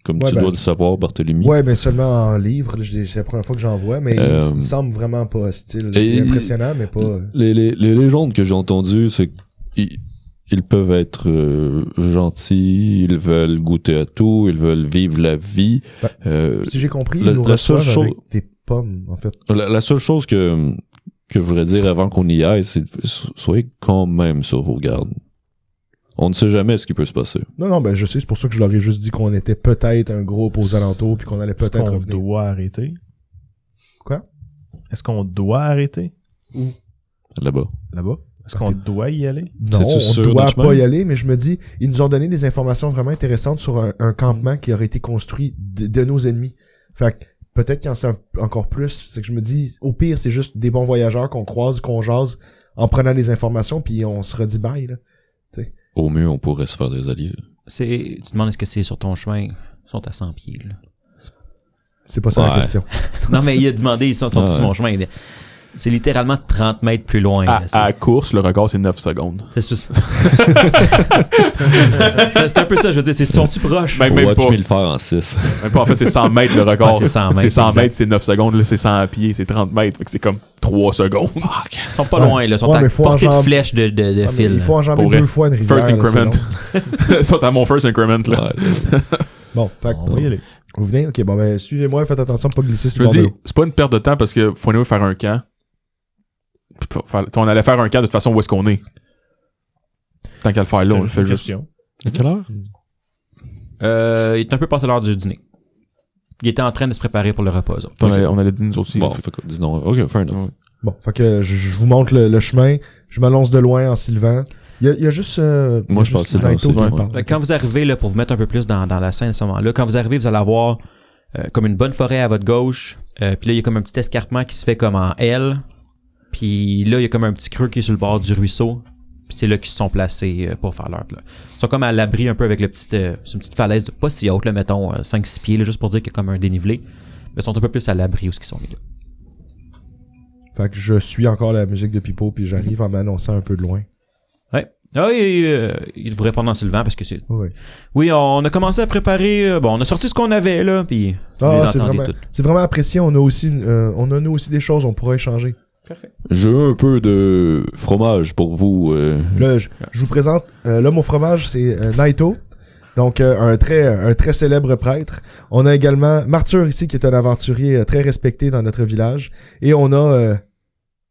comme
Ouais,
tu
ben,
dois le savoir, Barthélemy.
Ouais, mais seulement en livre. là, c'est la première fois que j'en vois, mais il semble vraiment pas hostile.
et-
C'est impressionnant, mais pas.
Les légendes que j'ai entendues, c'est qu'ils peuvent être gentils, ils veulent goûter à tout, ils veulent vivre la vie.
Si j'ai compris,
la-
ils nous
la seule
reçoivent avec
chose-
des pommes, en fait.
La seule chose que je voudrais dire avant qu'on y aille, c'est soyez quand même sur vos gardes. On ne sait jamais ce qui peut se passer.
Non, ben je sais, c'est pour ça que je leur ai juste dit qu'on était peut-être un groupe aux alentours, puis qu'on allait
Est-ce
peut-être
qu'on
revenir.
doit arrêter?
Quoi?
Est-ce qu'on doit arrêter?
Là-bas.
Là-bas? Est-ce qu'on doit y aller?
Non,
C'est-tu
on
sur
doit
notre
pas
chemin?
y aller, mais je me dis, ils nous ont donné des informations vraiment intéressantes sur un campement qui aurait été construit de nos ennemis. Fait que peut-être qu'ils en savent encore plus. C'est que je me dis, au pire, c'est juste des bons voyageurs qu'on croise, qu'on jase en prenant des informations, puis on se redit bye, là.
Au mieux, on pourrait se faire des alliés.
Tu te demandes est-ce que c'est sur ton chemin? Ils sont à 100 pieds, là.
C'est pas ça la
Ouais.
question.
Non, mais il a demandé, ils sont
Ouais.
sur mon chemin. C'est littéralement 30 mètres plus loin. là,
À la course, le record c'est 9 secondes.
C'est un peu ça, je veux dire. Sont-tu proches?
Même
Watch
pas.
me le faire en 6.
Même pas, en fait, c'est 100 mètres le record.
Ouais, c'est 100 mètres,
C'est 100
exact.
mètres, c'est 9 secondes. Là, c'est 100 pieds, c'est 30 mètres. Fait que c'est comme 3 secondes.
Ils sont pas
Ouais.
loin, là. Ils sont
Ouais,
à
mais faut
portée de
enjamber-
flèche de
Ah, mais
fil.
il faut enjamber
Pour
2
vrai.
fois une rivière.
First
là, c'est
increment.
long.
Ils sont à mon first increment. Là.
Bon, fait que
On va y aller.
vous venez? Ok, bon, ben, suivez-moi, faites attention de pas glisser
Je
sur
me
le bord de
dis,
l'eau.
c'est pas une perte de temps parce que faut aller faire un camp. Puis on allait faire un camp de toute façon où est-ce qu'on est. Tant qu'à le faire là, on le fait juste.
Question.
À quelle heure?
Il est un peu passé l'heure du dîner. Il était en train de se préparer pour le repas. eux autres.
On allait dire nous aussi.
Bon, fait que, dis non. Ok, fair enough.
Bon, fait que je vous montre le chemin. Je m'annonce de loin en Sylvain. Il y a juste.
Moi, je parle Sylvain
Naito
aussi,
qui me
ouais.
parle.
Quand vous arrivez, là, pour vous mettre un peu plus dans la scène à ce moment-là, quand vous arrivez, vous allez avoir comme une bonne forêt à votre gauche. Puis là, il y a comme un petit escarpement qui se fait comme en L. Puis là, il y a comme un petit creux qui est sur le bord du ruisseau. Puis c'est là qu'ils se sont placés pour faire leur plat. Ils sont comme à l'abri un peu avec c'est une petite falaise pas si haute, là, mettons 5-6 pieds, là, juste pour dire qu'il y a comme un dénivelé. Mais ils sont un peu plus à l'abri où ils sont mis là.
Fait que je suis encore la musique de Pipo, puis j'arrive en m'annonçant un peu de loin.
Ouais. Ah oui, il vous répondre en Sylvain parce que c'est...
Oui.
Oui, on a commencé à préparer... on a sorti ce qu'on avait, là, puis... vous
Ah,
les
c'est
entendez
vraiment,
toutes.
c'est vraiment apprécié. On a aussi, nous aussi des choses, on pourra échanger.
Je veux un peu de fromage pour vous.
Là, je vous présente. Là, mon fromage, c'est Naito. Donc, un très célèbre prêtre. On a également Martyr ici, qui est un aventurier très respecté dans notre village. Et on a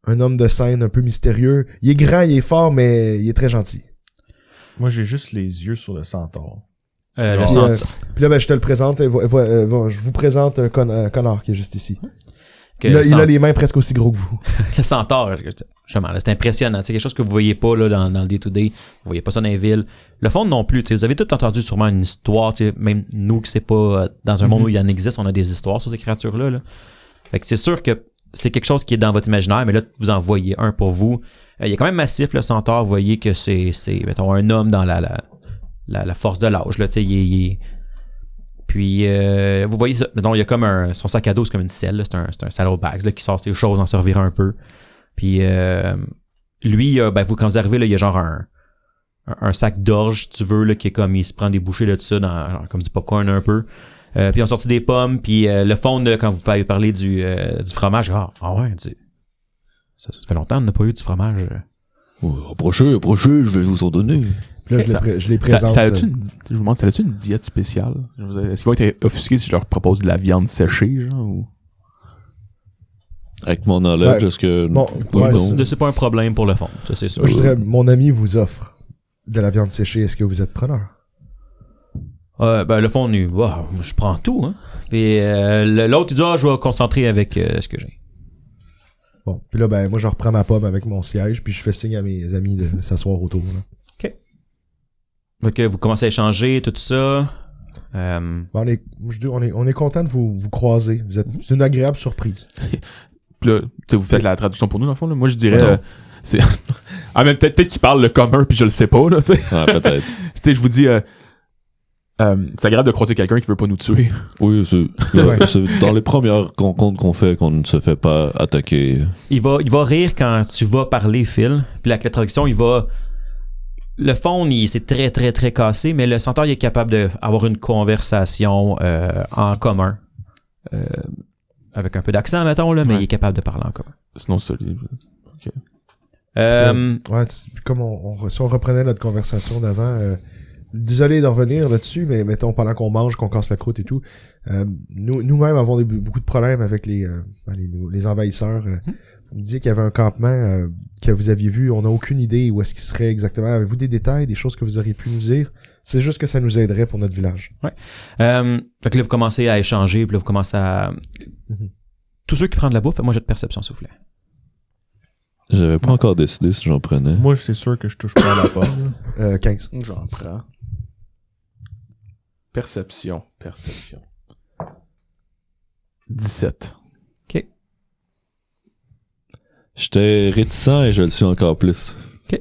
un homme de scène un peu mystérieux. Il est grand, il est fort, mais il est très gentil.
Moi, j'ai juste les yeux sur le centaure.
Le
Puis,
centre.
puis là, ben, je te le présente. Je vous présente un connard qui est juste ici.
que
Il
le
a
centre-
les mains presque aussi gros que vous.
le centaure, justement, là, c'est impressionnant. C'est quelque chose que vous voyez pas là, dans le day-to-day. Vous voyez pas ça dans les villes. Le fond non plus. Vous avez tout entendu sûrement une histoire. Même nous qui c'est pas dans un monde où il y en existe, on a des histoires sur ces créatures-là. Là. Fait que c'est sûr que c'est quelque chose qui est dans votre imaginaire, mais là, vous en voyez un pour vous. Il est quand même massif, le centaure. Vous voyez que c'est mettons, un homme dans la force de l'âge. Là, Puis, vous voyez, mettons, il y a comme son sac à dos, c'est comme une selle. Là, c'est un saddlebag là, qui sort ses choses en se revirant un peu. Puis, lui, quand vous arrivez, là, il y a genre un sac d'orge, si tu veux, là, qui est comme, il se prend des bouchées là, de ça, comme du popcorn un peu. Puis ils ont sorti des pommes, puis le fond, quand vous avez parlé du fromage, ça fait longtemps qu'on n'a pas eu du fromage.
Approchez, je vais vous en donner.
Puis là, je les présente.
Je vous demande, ça a-tu une diète spéciale? Est-ce qu'ils vont être offusqués si je leur propose de la viande séchée, genre, ou...
Avec mon knowledge, est-ce que...
Bon,
C'est pas un problème pour le fond, ça c'est sûr.
Je dirais, mon ami vous offre de la viande séchée, est-ce que vous êtes preneur?
Le fond, je prends tout, hein. Puis l'autre, il dit, je vais concentrer avec ce que j'ai.
Bon, puis là, moi, je reprends ma pomme avec mon siège, puis je fais signe à mes amis de s'asseoir autour, là.
OK. Donc, vous commencez à échanger, tout ça.
On est content de vous croiser. C'est une agréable surprise.
Puis là, vous faites la traduction pour nous, dans le fond, là. Moi, je dirais... c'est... mais peut-être qu'il parle le commun, puis je le sais pas, là, tu sais.
Ah, peut-être.
Je vous dis... c'est agréable de croiser quelqu'un qui veut pas nous tuer.
Oui, c'est dans les premières rencontres qu'on fait qu'on ne se fait pas attaquer.
Il va rire quand tu vas parler, Phil. Puis avec la traduction, le fond, c'est très, très, très cassé, mais le centaure, il est capable d'avoir une conversation en commun. Avec un peu d'accent, mettons, là, mais il est capable de parler en commun.
Sinon, c'est ça. OK.
Comme si on reprenait notre conversation d'avant... désolé d'en revenir là-dessus, mais mettons, pendant qu'on mange, qu'on casse la croûte et tout, nous-mêmes avons beaucoup de problèmes avec les envahisseurs. Vous me disiez qu'il y avait un campement que vous aviez vu, on n'a aucune idée où est-ce qu'il serait exactement. Avez-vous des détails, des choses que vous auriez pu nous dire? C'est juste que ça nous aiderait pour notre village.
Ouais. Fait que là, vous commencez à échanger, puis là, vous commencez à... Tous ceux qui prennent de la bouffe, moi j'ai de perception, s'il vous plaît.
J'avais pas encore décidé si j'en prenais.
Moi, c'est sûr que je touche pas à la pomme.
15.
J'en prends. Perception. 17.
OK.
J'étais réticent et je le suis encore plus.
OK.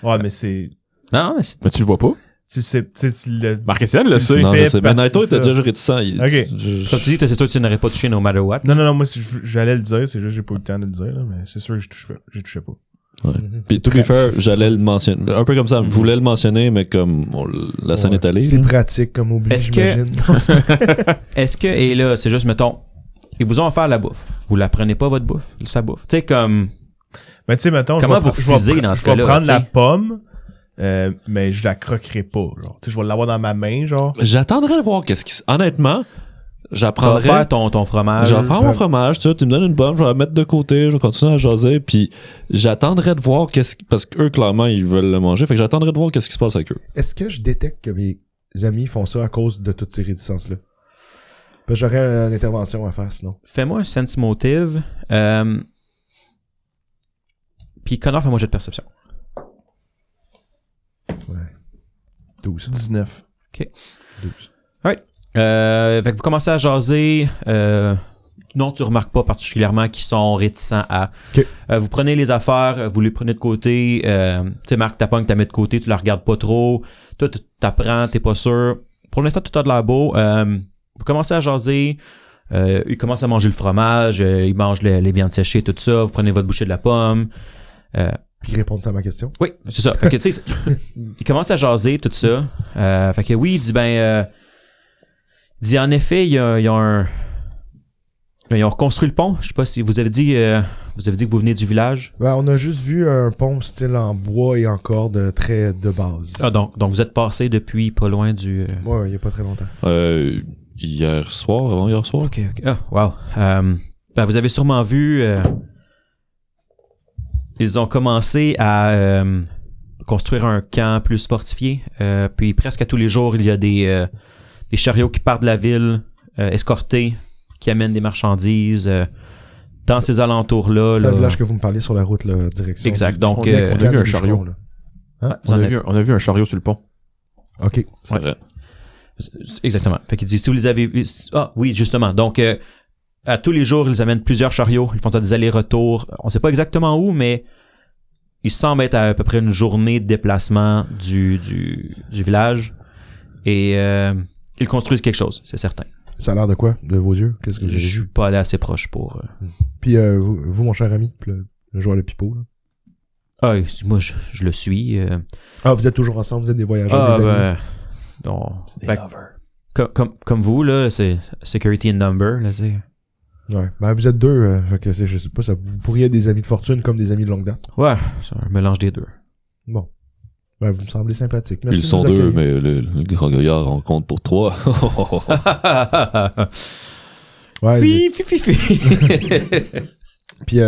Ouais, mais c'est...
Non, mais c'est...
Mais tu le vois pas?
Tu sais, tu le...
Marc-Étienne le sait.
Non, je sais. Mais
parce
Naito
que c'est
était
ça.
déjà réticent.
Comme tu dis, c'est sûr que tu n'aurais pas touché no matter what.
Non, moi, j'allais le dire, c'est juste que j'ai pas eu le temps de le dire, là, mais c'est sûr que je touchais pas.
Ouais. Puis tout faire, j'allais le mentionner. Un peu comme ça, je voulais le mentionner, mais comme la scène est allée.
C'est
là.
pratique comme oubli,
Est-ce
j'imagine.
Est-ce que, et là, c'est juste, mettons, ils vous ont offert la bouffe. Vous la prenez pas, votre bouffe? Sa bouffe. Tu sais, comme...
Mais tu sais, mettons,
Comment vous refusez dans ce
je vais
cas-là,
prendre la
t'sais?
pomme, mais je la croquerai pas, genre. Tu sais, je vais l'avoir dans ma main, genre.
J'attendrais de voir qu'est-ce qui... Honnêtement,
Tu vas
j'apprendrais...
faire ton fromage.
Je vais faire mon fromage, tu vois, tu me donnes une pomme, je vais la mettre de côté, je vais continuer à jaser, puis j'attendrais de voir parce qu'eux, clairement, ils veulent le manger, fait que j'attendrais de voir qu'est-ce qui se passe avec eux.
Est-ce que je détecte que mes amis font ça à cause de toutes ces réticences-là? Parce que j'aurais une intervention à faire, sinon.
Fais-moi un sense motive. Puis Connor, fais-moi un jet de perception.
Ouais. 12.
19.
12.
Fait que vous commencez à jaser. Non, tu remarques pas particulièrement qu'ils sont réticents à.
Ok.
Vous prenez les affaires, vous les prenez de côté. Tu sais, Marc, ta pogne, t'as mis de côté, tu la regardes pas trop. Toi, t'apprends, t'es pas sûr. Pour l'instant, tout a de l'air beau. Vous commencez à jaser. Ils commencent à manger le fromage. Ils mangent les viandes séchées, tout ça. Vous prenez votre bouchée de la pomme.
Puis ils répondent à ma question.
Oui, c'est ça. Fait que, tu sais, il commence à jaser, tout ça. Fait que oui, il dit, il dit, en effet, ils ont reconstruit le pont. Je sais pas si vous avez dit que vous venez du village.
On a juste vu un pont style en bois et en corde très de base.
Ah, donc vous êtes passé depuis pas loin du...
Ouais, il y a pas très longtemps.
Hier soir, avant hier soir.
OK. Ah, wow. Vous avez sûrement vu... ils ont commencé à construire un camp plus fortifié. Puis presque à tous les jours, il y a des chariots qui partent de la ville, escortés, qui amènent des marchandises dans ces alentours-là.
Le
Là.
village que vous me parlez sur la route, là, direction.
Exact.
du-
Donc,
du
on a
Mexicain
vu un
de
chariot.
Bûcheron, là. Hein?
On a vu un chariot sur le pont.
Ok.
C'est vrai.
Exactement. Fait qu'il dit, si vous les avez vus... Ah, oui, justement. Donc, à tous les jours, ils amènent plusieurs chariots. Ils font ça des allers-retours. On sait pas exactement où, mais ils semblent être à peu près une journée de déplacement du village. Et ils construisent quelque chose, c'est certain.
Ça a l'air de quoi, de vos yeux? Qu'est-ce que
Je
j'ai
suis
vu?
pas allé assez proche pour...
Puis vous, mon cher ami, le joueur de pipeau, là.
Ah, moi, je le suis.
Ah, vous êtes toujours ensemble, vous êtes des voyageurs, des amis.
Non.
C'est des
Fait
lovers.
comme vous, là, c'est security in number, là, tu sais.
Ouais. Ben, vous êtes deux, fait que je sais pas, vous pourriez être des amis de fortune comme des amis de longue date.
Ouais, c'est un mélange des deux.
Bon. Ben, vous me semblez sympathique. Merci
Ils
de
sont
nous
deux,
accueillir.
mais le grand gaillard en compte pour 3.
Ouais,
Fi.
puis,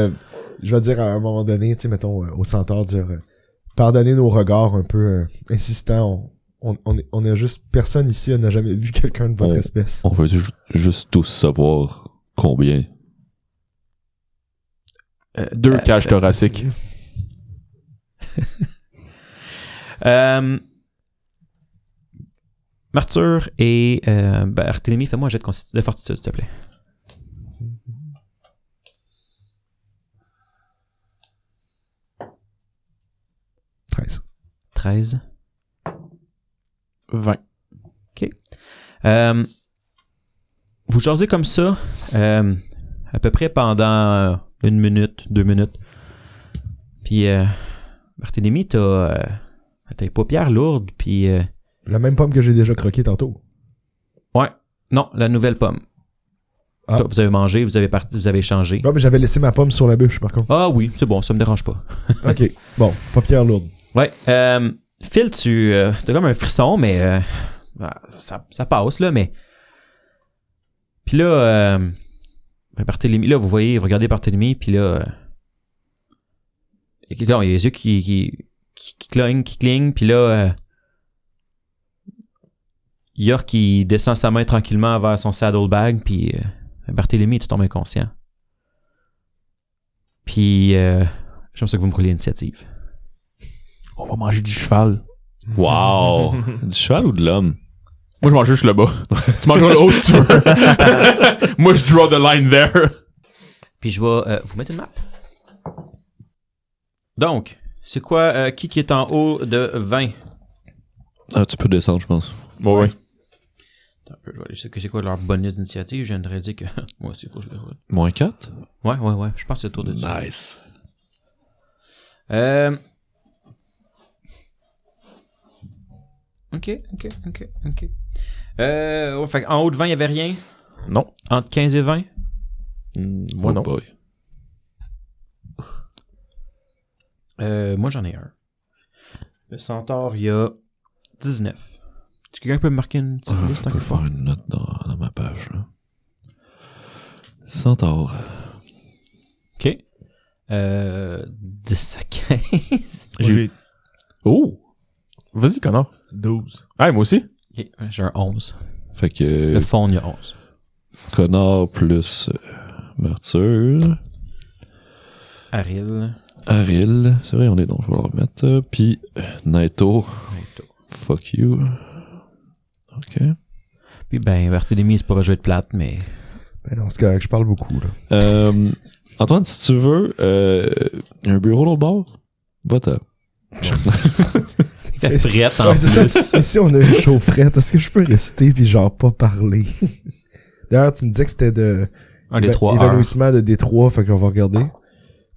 je vais dire à un moment donné, tu sais, mettons, au centaure, dire, pardonnez nos regards un peu insistants. On a juste, personne ici n'a jamais vu quelqu'un de votre espèce.
On veut juste tous savoir combien.
2 cages thoraciques.
Martyr et Barthélemy, fais-moi un jet de fortitude, s'il te plaît.
Treize.
13.
20.
OK. Vous jasez comme ça à peu près pendant 1 minute, 2 minutes. Puis Barthélemy, t'as les paupières lourdes, puis...
La même pomme que j'ai déjà croquée tantôt.
Ouais. Non, la nouvelle pomme.
Ah.
Vous avez mangé, vous avez changé.
Non, mais j'avais laissé ma pomme sur la bûche, par contre.
Ah oui, c'est bon, ça me dérange pas.
OK. Bon, paupières lourdes.
Ouais. Phil, t'as comme un frisson, mais ça passe, là, mais... Puis là, Barthélemy, là, vous regardez Barthélemy, puis là... il y a les yeux qui clignent, puis là... York, il descend sa main tranquillement vers son saddlebag, puis Barthélemy, tu tombes inconscient. Puis, j'aime ça que vous me rouliez l'initiative.
On va manger du cheval.
Wow! Du cheval ou de l'homme?
Moi, je mange juste le bas. Tu mangeras le haut si tu veux. Moi, je draw the line there.
Puis je vais vous mettre une map. Donc, c'est quoi, qui est en haut de 20?
Ah, tu peux descendre, je pense.
Bon, oui.
Attends un peu, je vais aller chercher c'est quoi leur bonus d'initiative. Je viendrais dire que moi aussi, il faut que je le roule.
Moins 4?
Ouais. Je pense que c'est autour de ça.
Nice.
OK. Ouais, fait en haut de 20, il n'y avait rien?
Non.
Entre 15 et 20?
Moi, non.
Boy.
Moi, j'en ai un. Le centaure, il y a 19. Est-ce que quelqu'un peut me marquer une petite
Je
liste
peux
quelque
faire
part?
une note dans ma page. Là. Centaure.
OK. 10 à 15.
J'ai
Oh! Vas-y, connard.
12.
Ah, moi aussi.
OK, j'ai un 11.
Fait que
Le fond, il y a 11.
connard plus martyr.
Aril.
Aril. C'est vrai, on est donc, je vais le remettre. Puis Naito. Fuck you. OK.
Puis ben, Barthélemy, c'est pas jouer de plate, mais...
Ben non, c'est correct, je parle beaucoup, là.
Antoine, si tu veux, y a un bureau l'autre bord? Va-t'en.
Il fait frette en
Ouais, c'est
plus.
ça. Ici, on a une chaufferette. Est-ce que je peux rester puis genre pas parler? D'ailleurs, tu me disais que c'était de...
Un des 3 heures.
évanouissement de D3, fait qu'on va regarder.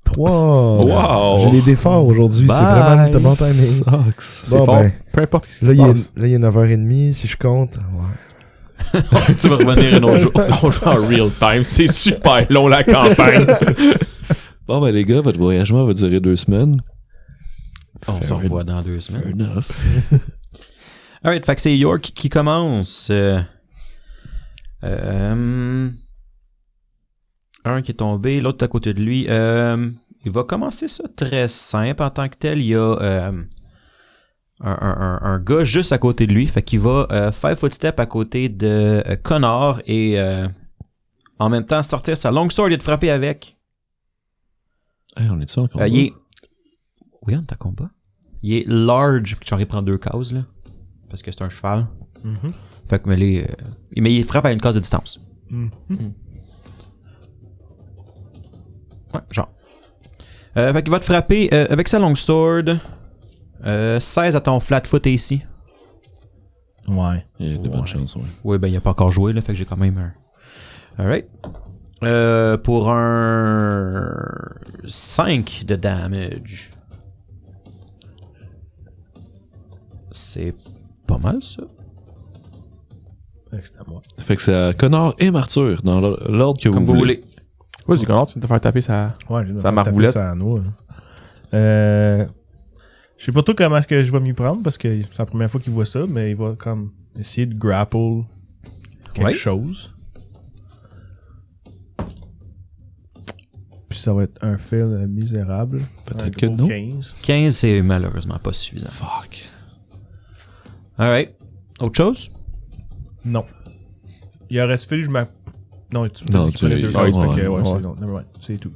3.
Wow!
J'ai les déforts aujourd'hui, c'est
Bye.
vraiment notamment timing.
Sucks.
C'est
Bon,
fort.
ben,
Peu importe ce qui
là,
se passe.
il est 9h30, si je compte. Ouais.
Tu vas revenir un autre jour.
On joue en real time. C'est super long, la campagne.
Bon, ben les gars, votre voyagement va durer 2 semaines.
On se revoit dans 2 semaines.
Enough.
Alright, fait que c'est York qui commence. Un qui est tombé, l'autre à côté de lui. Il va commencer ça très simple en tant que tel. Il y a un gars juste à côté de lui. Fait qu'il va faire footstep à côté de Connor et en même temps sortir sa long sword et te frapper avec.
Hey, on est-tu encore?
Il est... Oui, on est à combat. Il est large, puis genre il prend 2 cases, là. Parce que c'est un cheval. Fait que mais il frappe à une case de distance. Ouais, genre. Fait qu'il va te frapper avec sa longsword. 16 à ton flat-foot AC.
Ouais.
Il y a de bonnes chances, ouais.
Oui, ben il a pas encore joué, là, fait que j'ai quand même un... Alright. Pour un 5 de damage. C'est pas mal, ça.
Fait que c'est à moi.
Fait que c'est à Connor et Martyr, dans l'ordre que
Comme vous voulez.
Vas-y, Connor, tu viens de te faire taper ça.
Ouais, j'ai
Ça marboulette.
Ça à nous. Je sais pas trop comment que je vais m'y prendre parce que c'est la première fois qu'il voit ça, mais il va comme essayer de grapple quelque chose. Puis ça va être un fail misérable.
Peut-être
Un
que
gros
non.
15.
15, c'est malheureusement pas suffisant.
Fuck.
Alright. Autre chose?
Non. Il aurait fallu que je m'a... Non, tu
Non,
m'as dit qu'il prenait 2
ouais,
cases, fait que,
ouais.
c'est non, nevermind, c'est tout.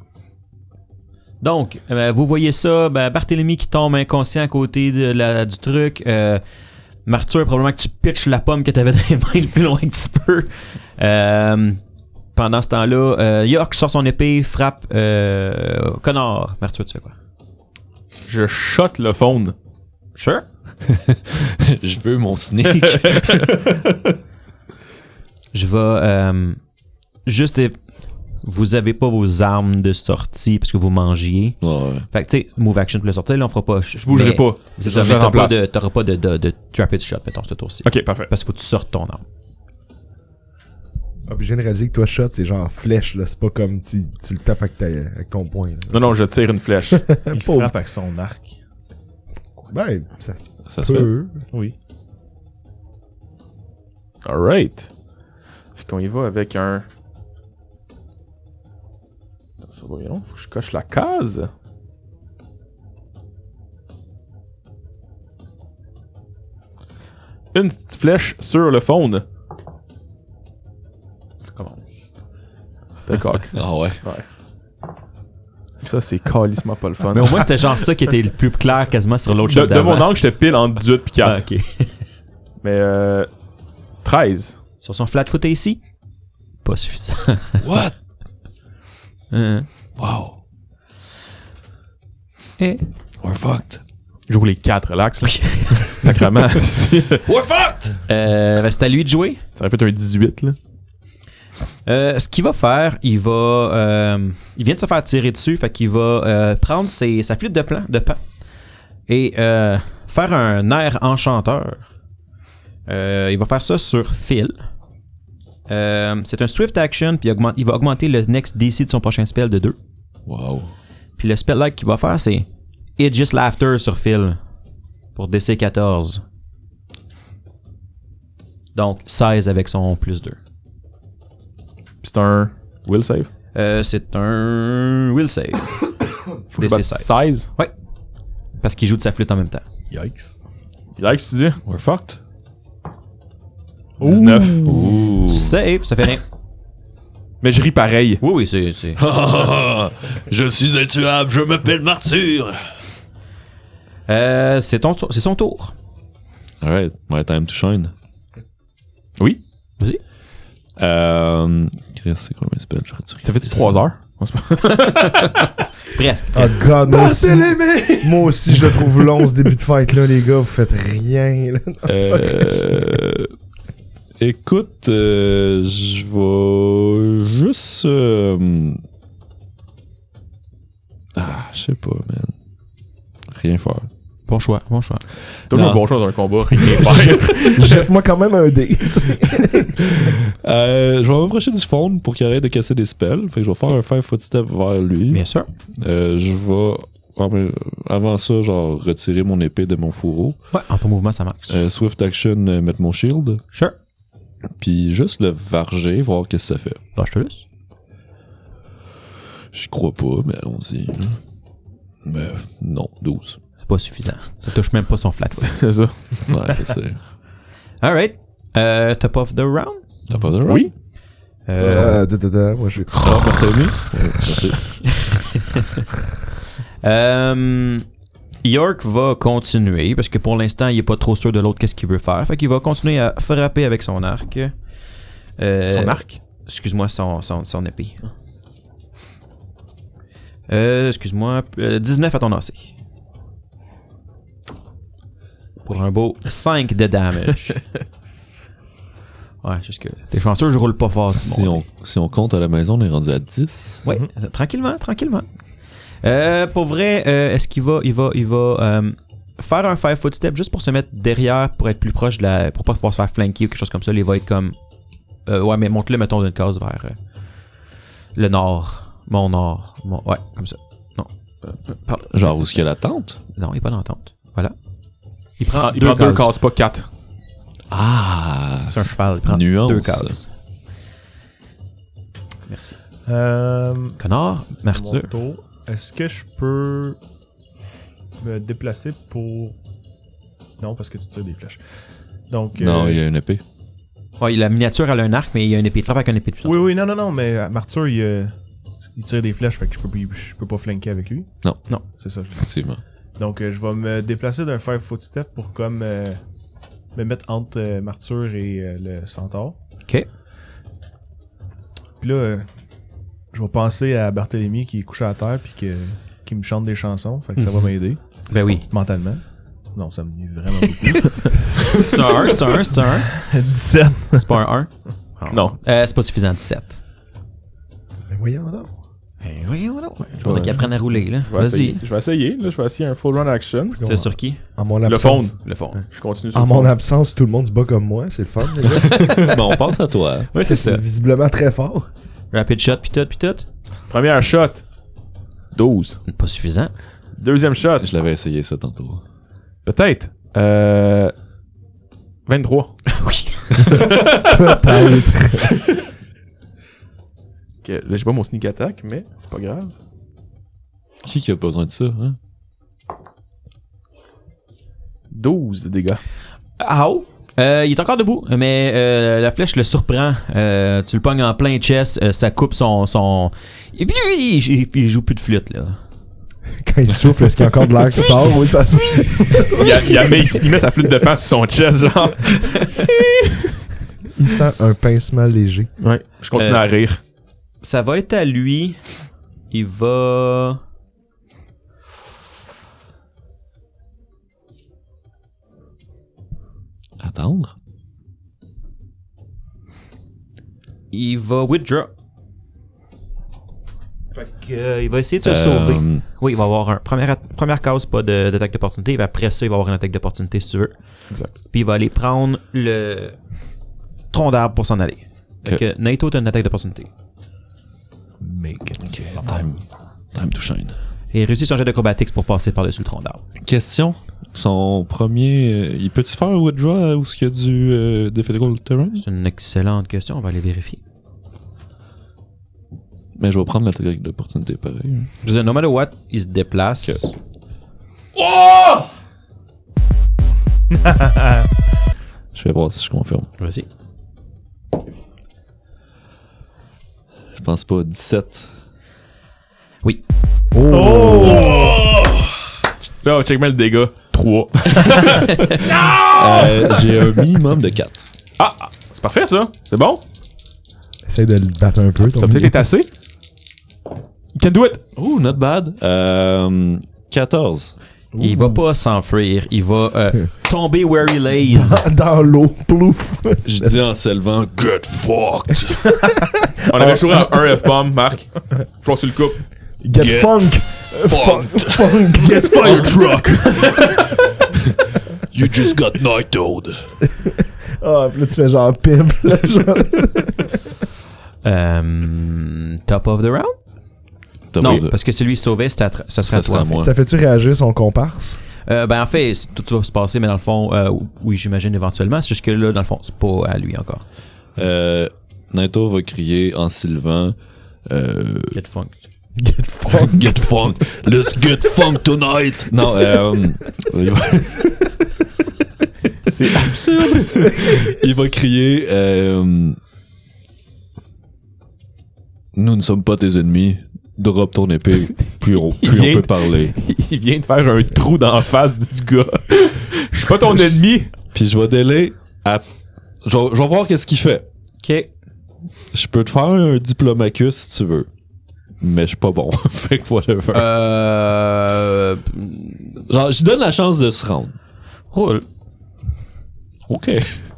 Donc, vous voyez ça, Barthélemy qui tombe inconscient à côté du truc. Martyr, probablement que tu pitches la pomme que t'avais dans les mains le plus loin que tu peux. Pendant ce temps-là, York sort son épée, frappe Connor. Martyr, tu fais quoi?
Je shot le phone.
Sure.
Je veux mon sneak.
Je vais juste... Vous avez pas vos armes de sortie parce que vous mangiez.
Ouais.
Fait que, tu sais, move action pour le sortir, là, on fera pas...
Je bougerai pas.
C'est
Je
ça, mais
reste en place.
t'auras pas de rapid shot, mettons, ce tour-ci.
Ok, parfait.
Parce qu'il faut que tu sortes ton arme.
Ah, puis je viens de réaliser que toi, shot, c'est genre flèche, là. C'est pas comme tu le tapes avec ton poing. Là.
Non, je tire une flèche.
Il
Pauvre.
frappe avec son arc.
Ben, ça
Ça se fait.
peut.
Oui.
Alright. Fait qu'on y va avec un... Ça va, non? Faut que je coche la case. Une petite flèche sur le phone.
Comment?
D'accord.
Ah ouais.
Ça, c'est calissement pas le fun.
Mais au moins, c'était genre ça qui était le plus clair quasiment sur l'autre
de,
shot
de
d'avant.
mon angle, j'étais pile entre 18 et 4.
Ah, ok.
Mais 13.
Sur son flat-foot ici? Pas suffisant.
What?
Hein.
Wow.
Eh.
We're fucked.
Je roule les 4, relax. Là. Sacrement. Ça
We're fucked!
C'est à lui de jouer.
aurait pu être un 18, là.
Ce qu'il va faire, il vient de se faire tirer dessus, fait qu'il va prendre sa flûte de pan et faire un air enchanteur. Il va faire ça sur Phil. C'est un swift action, puis il va augmenter le next DC de son prochain spell de 2.
Wow.
Puis le spell-like qu'il va faire, c'est Aegis Laughter sur Phil pour DC 14. Donc 16 avec son plus 2.
C'est un will save.
C'est un will save.
Faut que je batte 16.
Ouais. Parce qu'il joue de sa flûte en même temps.
Yikes.
Like, tu dis?
We're fucked.
19.
Ouh.
Tu save, ça fait rien.
Mais je ris pareil.
Oui, c'est...
Je suis intuable, je m'appelle Martyr.
c'est son tour.
Alright, my time to shine.
Oui.
Vas-y.
Chris, c'est quoi mes spells?
Ça fait-tu 3 heures?
Presque.
Oh god, moi aussi je le trouve long ce début de fight là, les gars, vous faites rien là. Non, c'est pas grave.
Écoute, je vais juste... je sais pas, man. Rien faire.
Bon choix.
Toujours
Non.
un bon choix dans un combat. Rien faire.
Jette-moi quand même un dé. Tu sais.
Je vais m'approcher du phone pour qu'il arrête de casser des spells. Fait que je vais faire un 5 footstep vers lui.
Bien sûr.
Je vais, avant ça, genre, retirer mon épée de mon fourreau.
Ouais, en ton mouvement, ça marche.
Swift action, mettre mon shield.
Sure.
Puis juste le varger, voir qu'est-ce que ça fait.
Là, je te laisse.
J'y crois pas, mais allons-y. Là. Mais non, 12.
C'est pas suffisant. Ça touche même pas son flat-foot.
C'est ça.
Ouais, je sais.
Alright. Top of the round?
T'as pas de round?
Oui.
Moi je
Alors, Barthélemy?
Merci. York va continuer, parce que pour l'instant, il est pas trop sûr de l'autre qu'est-ce qu'il veut faire. Fait qu'il va continuer à frapper avec son arc.
Son arc?
Excuse-moi, son épée. Excuse-moi. 19 à ton AC. Pour un beau 5 de damage. Ouais, juste que t'es chanceux, je roule pas fort, Simon.
Si on compte à la maison, on est rendu à 10.
Ouais, tranquillement. Pour vrai, est-ce qu'il va faire un 5 foot step juste pour se mettre derrière, pour être plus proche pour pas pouvoir se faire flanker ou quelque chose comme ça. Il va être comme... ouais, mais monte-le, mettons, d'une case vers le nord. Mon nord. Ouais, comme ça. Non. Pardon.
Genre, où est-ce qu'il y a la tente?
Non, il est pas dans la tente. Voilà. Il prend
Il prend 2 cases, pas 4.
Ah!
C'est un cheval, il prend
Nuance.
2 cases. Merci. Connard,
c'est
Martyr.
mon tour. Est-ce que je peux me déplacer pour... Non, parce que tu tires des flèches. Donc,
Non, il y a une épée.
Ouais, la miniature, elle a un arc, mais il y a une épée de frappe avec une épée de puissance.
Oui, non, mais Martyr, il tire des flèches, fait que je peux pas flanker avec lui.
Non.
C'est ça.
Effectivement.
Donc, je vais me déplacer d'un 5 foot step pour comme me mettre entre Martyr et le centaure.
Ok.
Puis là, je vais penser à Barthélemy qui est couché à terre puis qui me chante des chansons, fait que ça va m'aider
Ben oui.
mentalement. Non, ça me nuit vraiment beaucoup.
C'est un 1.
17.
C'est pas un 1?
Non.
C'est pas suffisant, 17.
Mais voyons donc.
Ben oui, voilà. Je voudrais qu'ils apprennent à rouler, là.
Je vais essayer.
Vas-y.
Je vais essayer. Là, je vais essayer un full run action.
C'est sur qui?
En mon
Le
absence.
fond.
Le fond.
Je continue sur
En
le
mon
fond.
absence, tout le monde se bat comme moi. C'est le fun, les gars.
Bon, on pense à toi.
Ouais, c'est ça.
Visiblement très fort.
Rapid shot, pis tout.
Première shot. 12.
Pas suffisant.
Deuxième shot.
Je l'avais essayé ça tantôt.
Peut-être. 23.
Oui.
Peut-être.
Ok, là, j'ai pas mon sneak attack, mais c'est pas grave.
Qui a besoin de ça, hein?
12 de dégâts.
Ow! Il est encore debout, mais la flèche le surprend. Tu le pognes en plein chest, ça coupe son... Et puis il joue plus de flûte, là.
Quand il souffle, est-ce qu'il y a encore de l'air qui sort? Oui, ça
Il met sa flûte de pan sur son chest, genre.
Il sent un pincement léger.
Ouais. Je continue à rire.
Ça va être à lui. Il va...
Attendre?
Il va withdraw. Fait que, il va essayer de se sauver. Oui, il va avoir un... Première case, pas d'attaque d'opportunité. Après ça, il va avoir une attaque d'opportunité, si tu veux.
Exact.
Puis il va aller prendre le tronc d'arbre pour s'en aller. Fait que Naito, t'as une attaque d'opportunité.
Make it.
Time to shine.
Et il réussit son jet d'acrobatics pour passer par-dessus le tronc d'arbre.
Question. Son premier... il peut-tu faire un withdraw où est-ce qu'il y a du difficult terrain?
C'est une excellente question, on va aller vérifier.
Mais je vais prendre l'attaque d'opportunité pareil.
Je veux dire, no matter what, il se déplace.
Ok.
Oh!
Je vais voir si je confirme.
Vas-y.
Je pense pas. 17.
Oui.
Là, check-moi le dégât. 3.
J'ai un minimum de 4.
Ah! C'est parfait, ça. C'est bon.
Essaye de le battre un peu.
Ça peut peut-être être assez. You can do it.
Oh, not bad. 14.
Il va pas s'enfuir, il va tomber where he lays.
Dans l'eau. Plouf.
Je dis en s'élevant, get fucked.
On avait joué à un F-bomb, Marc. Faut sur le coupe.
Get funk. Funk.
Get fire truck. You just got nightoed.
Ah, puis là, tu fais genre pimp. Là, genre.
Top of the round? Non, parce que celui sauvé, ça serait à toi.
à moi.
Ça fait-tu réagir son comparse?
Ben en fait, tout va se passer, mais dans le fond, oui, j'imagine éventuellement. C'est juste que là, dans le fond, c'est pas à lui encore.
Naito va crier en sylvant
Get funk.
Get funk.
Get funk. Let's get funk tonight. Non,
C'est absurde.
il va crier nous ne sommes pas tes ennemis. Drop ton épée, puis on peut parler.
Il vient de faire un trou dans la face du gars. Je suis pas ton ennemi.
Puis je vais délai à... Je vais voir qu'est-ce qu'il fait.
Ok.
Je peux te faire un diplomacus si tu veux. mais je suis pas bon. Fait que whatever. Genre, je donne la chance de se rendre.
Roule.
OK.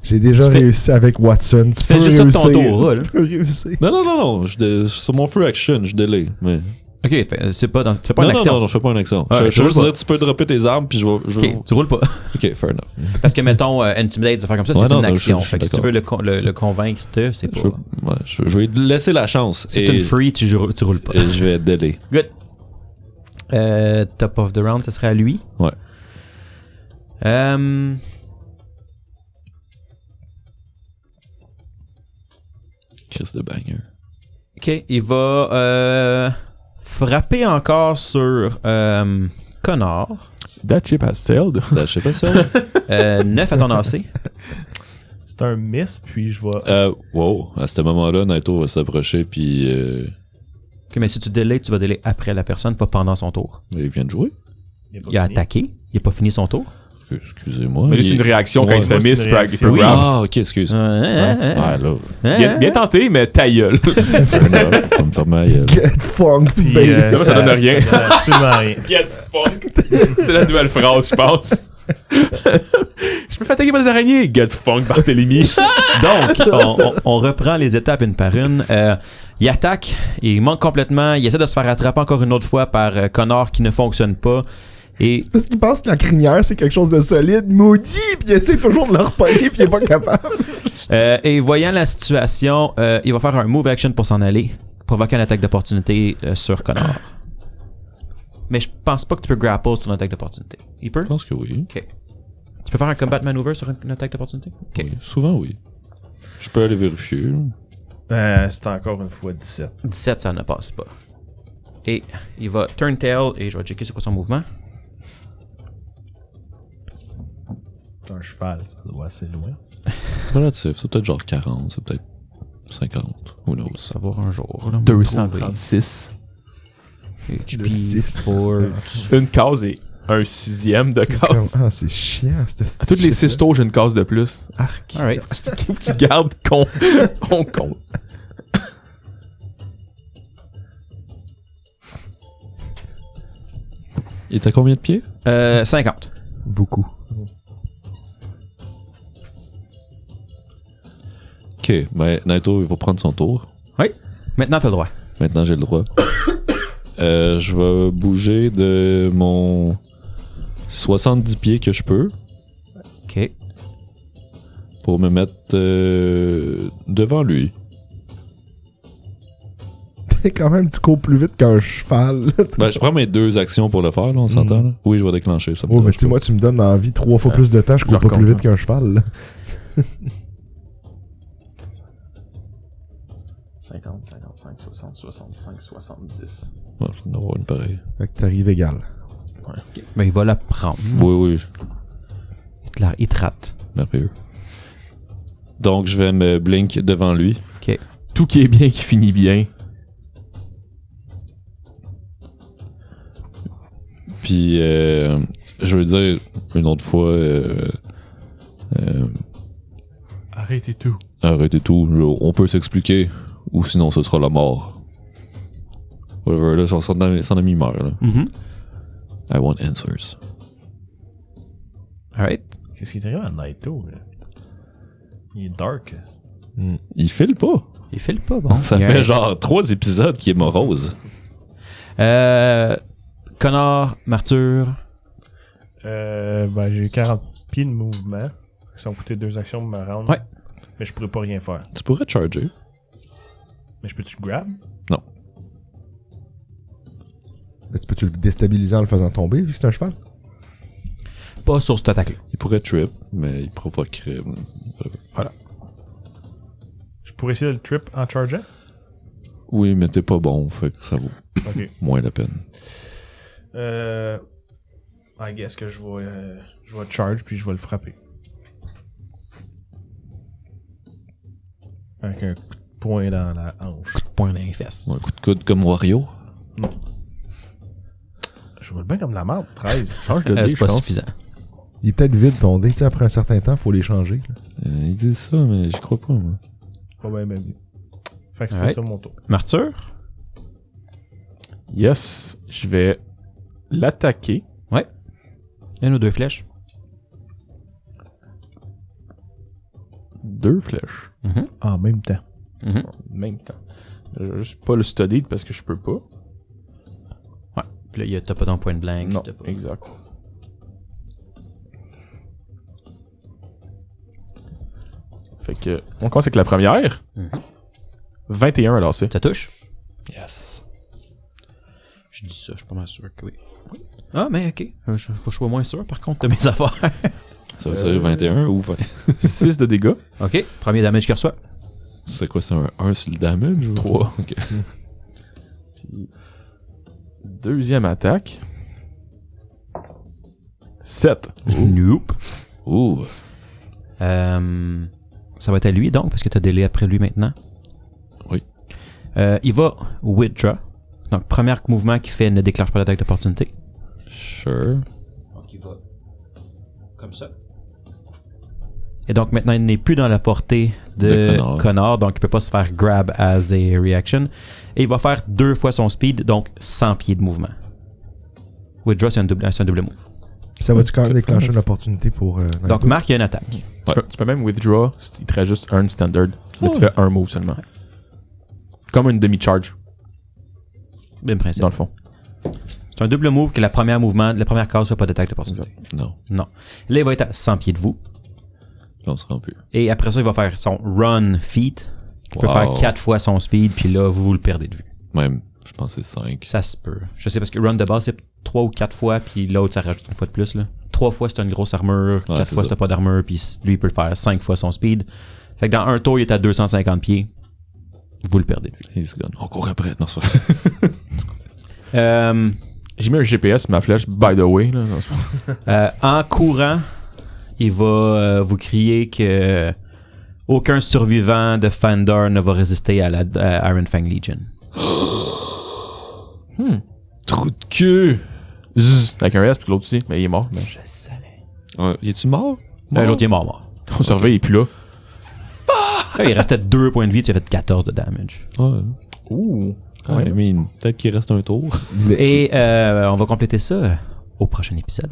J'ai déjà
Tu fais-
réussi avec Watson. Tu
fais
peux
juste ça de ton
réussir.
tour, roule.
Tu peux réussir.
Non. Sur mon free action, je délai. Mais...
Ok, c'est pas tu fais pas
non,
une action.
non, je fais pas une action.
Ouais,
je veux juste
roule
dire, tu peux dropper tes armes, puis je vais...
Ok, tu roules pas.
OK, fair enough.
Parce que, mettons, Intimidate, des affaires comme ça,
Ouais,
c'est
non,
une
non,
action.
je suis
Fait que si tu veux
d'accord.
le convaincre, c'est pas.
Je vais lui laisser la chance.
Si c'est une free, tu roules pas.
Et je vais délai.
Good. Top of the round, ça serait à lui.
Ouais. Chris de banger.
Ok, il va frapper encore sur Connor.
That ship has sailed.
Je sais pas ça.
9 à ton AC.
C'est un miss, puis je vais.
Wow. À ce moment-là, Naito va s'approcher, puis
Ok, mais si tu délais, tu vas délai après la personne, pas pendant son tour.
il vient de jouer.
pas
Il a
fini.
attaqué, il a pas fini son tour.
Excusez-moi.
Mais lui, c'est une réaction quand il se fait
Ouais,
miss,
c'est
il
une
peut
réaction.
peut grab.
Ah, ok, excuse. Ah, là.
Bien tenté, mais ta gueule.
Ça me fait mal.
Get funked,
Puis,
baby.
ça donne rien.
Ça donne absolument rien.
Get fucked. C'est la nouvelle phrase, je pense. Je me fais attaquer par des araignées. Get fucked, Barthélemy.
Donc, on reprend les étapes une par une. Il attaque, il manque complètement, il essaie de se faire attraper encore une autre fois par Connor qui ne fonctionne pas. Et
C'est parce qu'il pense que la crinière, c'est quelque chose de solide, maudit, puis il essaie toujours de le repogner, puis il est pas capable.
et voyant la situation, il va faire un move action pour s'en aller, provoquer une attaque d'opportunité sur Connor. Mais je pense pas que tu peux grapple sur une attaque d'opportunité. Il peut?
Je pense que oui.
Ok. Tu peux faire un combat maneuver sur une attaque d'opportunité? Ok.
Oui. Souvent, oui. Je peux aller vérifier.
C'est encore une fois 17.
17, ça ne passe pas. Et il va turn tail, et je vais checker c'est quoi son mouvement.
C'est un cheval, ça doit assez loin.
Relatif. C'est peut-être genre 40, c'est peut-être 50. Who knows?
Ça va un jour. là.
236.
HP
six.
for...
Une case et un sixième de case.
Ah, c'est chiant, cette
À toutes les 6 tours, j'ai une case de plus. Arc.
Alright.
Faut que tu gardes on compte.
Il est à combien de pieds?
50.
Beaucoup.
Ok, ben Naito, il va prendre son tour.
Oui. Maintenant, t'as le droit.
Maintenant, j'ai le droit. Je vais bouger de mon 70 pieds que je peux
Ok.
pour me mettre devant lui.
Quand même, tu cours plus vite qu'un cheval.
Ben, je prends mes 2 actions pour le faire, là, on s'entend? Là? Oui, je vais déclencher ça.
Oh, mais tu sais, moi, tu me donnes envie 3 fois plus de temps, je cours pas plus vite qu'un cheval. Là.
50, 55, 60, 65, 70.
Ouais, je vais en avoir une pareille.
Fait que t'arrives égal.
Ben, il va la prendre.
Oui,
Il te rate.
merveilleux. Donc, je vais me blink devant lui.
Ok.
Tout qui est bien qui finit bien.
Puis, je veux dire, une autre fois,
Arrêtez tout.
arrêtez tout, on peut s'expliquer, ou sinon ce sera la mort. Whatever, là, son ami meurt, là.
Mm-hmm.
I want answers.
Alright.
Qu'est-ce qui est arrivé à Naito? Là? Il est dark.
Il file pas.
Il file pas, bon.
Ça
Il y a
fait
un-
genre 3 épisodes qu'il est morose.
Connor, Martyr.
Ben, j'ai 40 pieds de mouvement. Ça va coûter 2 actions pour me rendre.
Ouais.
Mais je pourrais pas rien faire.
Tu pourrais charger.
Mais je peux-tu grab?
Mais tu peux-tu le déstabiliser en le faisant tomber, vu que c'est un cheval?
Pas sur cette attaque-là.
Il pourrait trip, mais il provoquerait.
Je pourrais essayer de le trip en chargeant?
Oui, mais t'es pas bon, fait que ça vaut
Ok.
moins la peine.
I guess que je vais charge puis je vais le frapper. Avec un coup de poing dans la hanche.
Point dans les fesses.
Un coup de coude comme Wario.
Je vois bien comme de la merde, 13.
Change de dé,
C'est
je
pas
pense.
suffisant.
Il est peut-être vide ton dé, tu sais, après un certain temps, faut les changer. Là.
Ils disent ça, mais j'y crois pas, moi.
Pas bien, bien. Fait que c'est
Alright.
ça mon tour.
Martyr.
Yes, je vais l'attaquer.
Ouais. Une ou deux flèches.
2 flèches.
En même temps.
Mhm.
En même temps. Je vais juste pas le study parce que je peux pas.
Ouais. Puis là, t'as pas ton point de blank.
Non,
t'as pas-
exact. Fait que, on commence avec la première. 21 à lancer.
Ça touche?
Yes.
Je dis ça, je suis pas mal sûr que oui. Ah, mais ok. Faut que je sois moins sûr, par contre, de mes affaires.
Ça veut dire 21 ou 20?
6 de dégâts.
Ok. Premier damage qu'il reçoit.
C'est quoi, c'est un 1 sur le damage? Ou?
3.
Ok.
Deuxième attaque. 7.
Nope.
Ouh.
Ça va être à lui, donc, parce que t'as délai après lui maintenant.
Oui.
Il va withdraw. Donc, premier mouvement qu'il fait ne déclenche pas d'attaque d'opportunité.
Sure.
Donc, il va comme ça. Et donc, maintenant, il n'est plus dans la portée de Connor, donc il peut pas se faire grab as a reaction. Et il va faire 2 fois son speed, donc 100 pieds de mouvement. Withdraw, c'est un double move.
Ça va-tu quand même déclencher une opportunité pour...
Donc, Marc, il y a une attaque.
Tu peux même withdraw, il te reste juste un standard. Là, tu fais un move seulement. Comme une demi-charge,
Même principe.
dans le fond.
C'est un double move que la première case fait pas d'attaque d'opportunité.
Non.
Non. Là, il va être à 100 pieds de vous.
Là, on se rend plus.
Et après ça, il va faire son run feat. Il peut
Wow.
faire 4 fois son speed, puis là, vous le perdez de vue.
Même, je pense que c'est 5.
Ça se peut. Je sais parce que run de base, c'est 3 ou 4 fois, puis l'autre, ça rajoute une fois de plus. Là. 3 fois, c'est une grosse armure. 4
c'est
fois,
ça.
c'est pas d'armure, puis lui, il peut le faire 5 fois son speed. Fait que dans un tour, il est à 250 pieds. Vous le perdez de vue.
He's gone. On court après. Non, c'est pas
J'ai mis un GPS sur ma flèche, by the way. Là. Non, c'est pas-
En courant, il va vous crier que aucun survivant de Fandor ne va résister à la Iron Fang Legion.
Trou de cul!
Zzz, avec un S, puis l'autre aussi. Mais il est mort. Mais...
Ouais, y est-tu mort?
L'autre, il est mort.
On surveille, il est plus là.
Là, il restait 2 points de vie, tu as fait 14 de damage.
Ouais.
Ouh.
Ouais, mais peut-être qu'il reste un tour.
Et on va compléter ça au prochain épisode.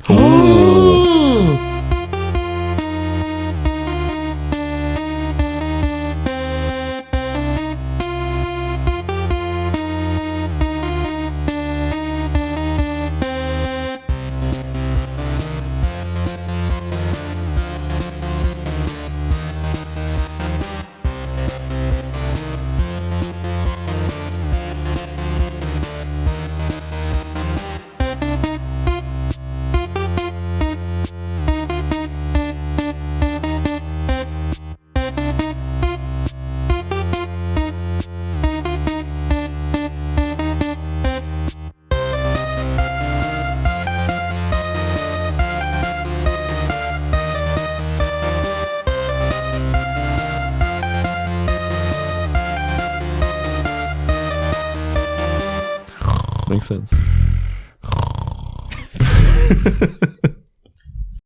Makes sense.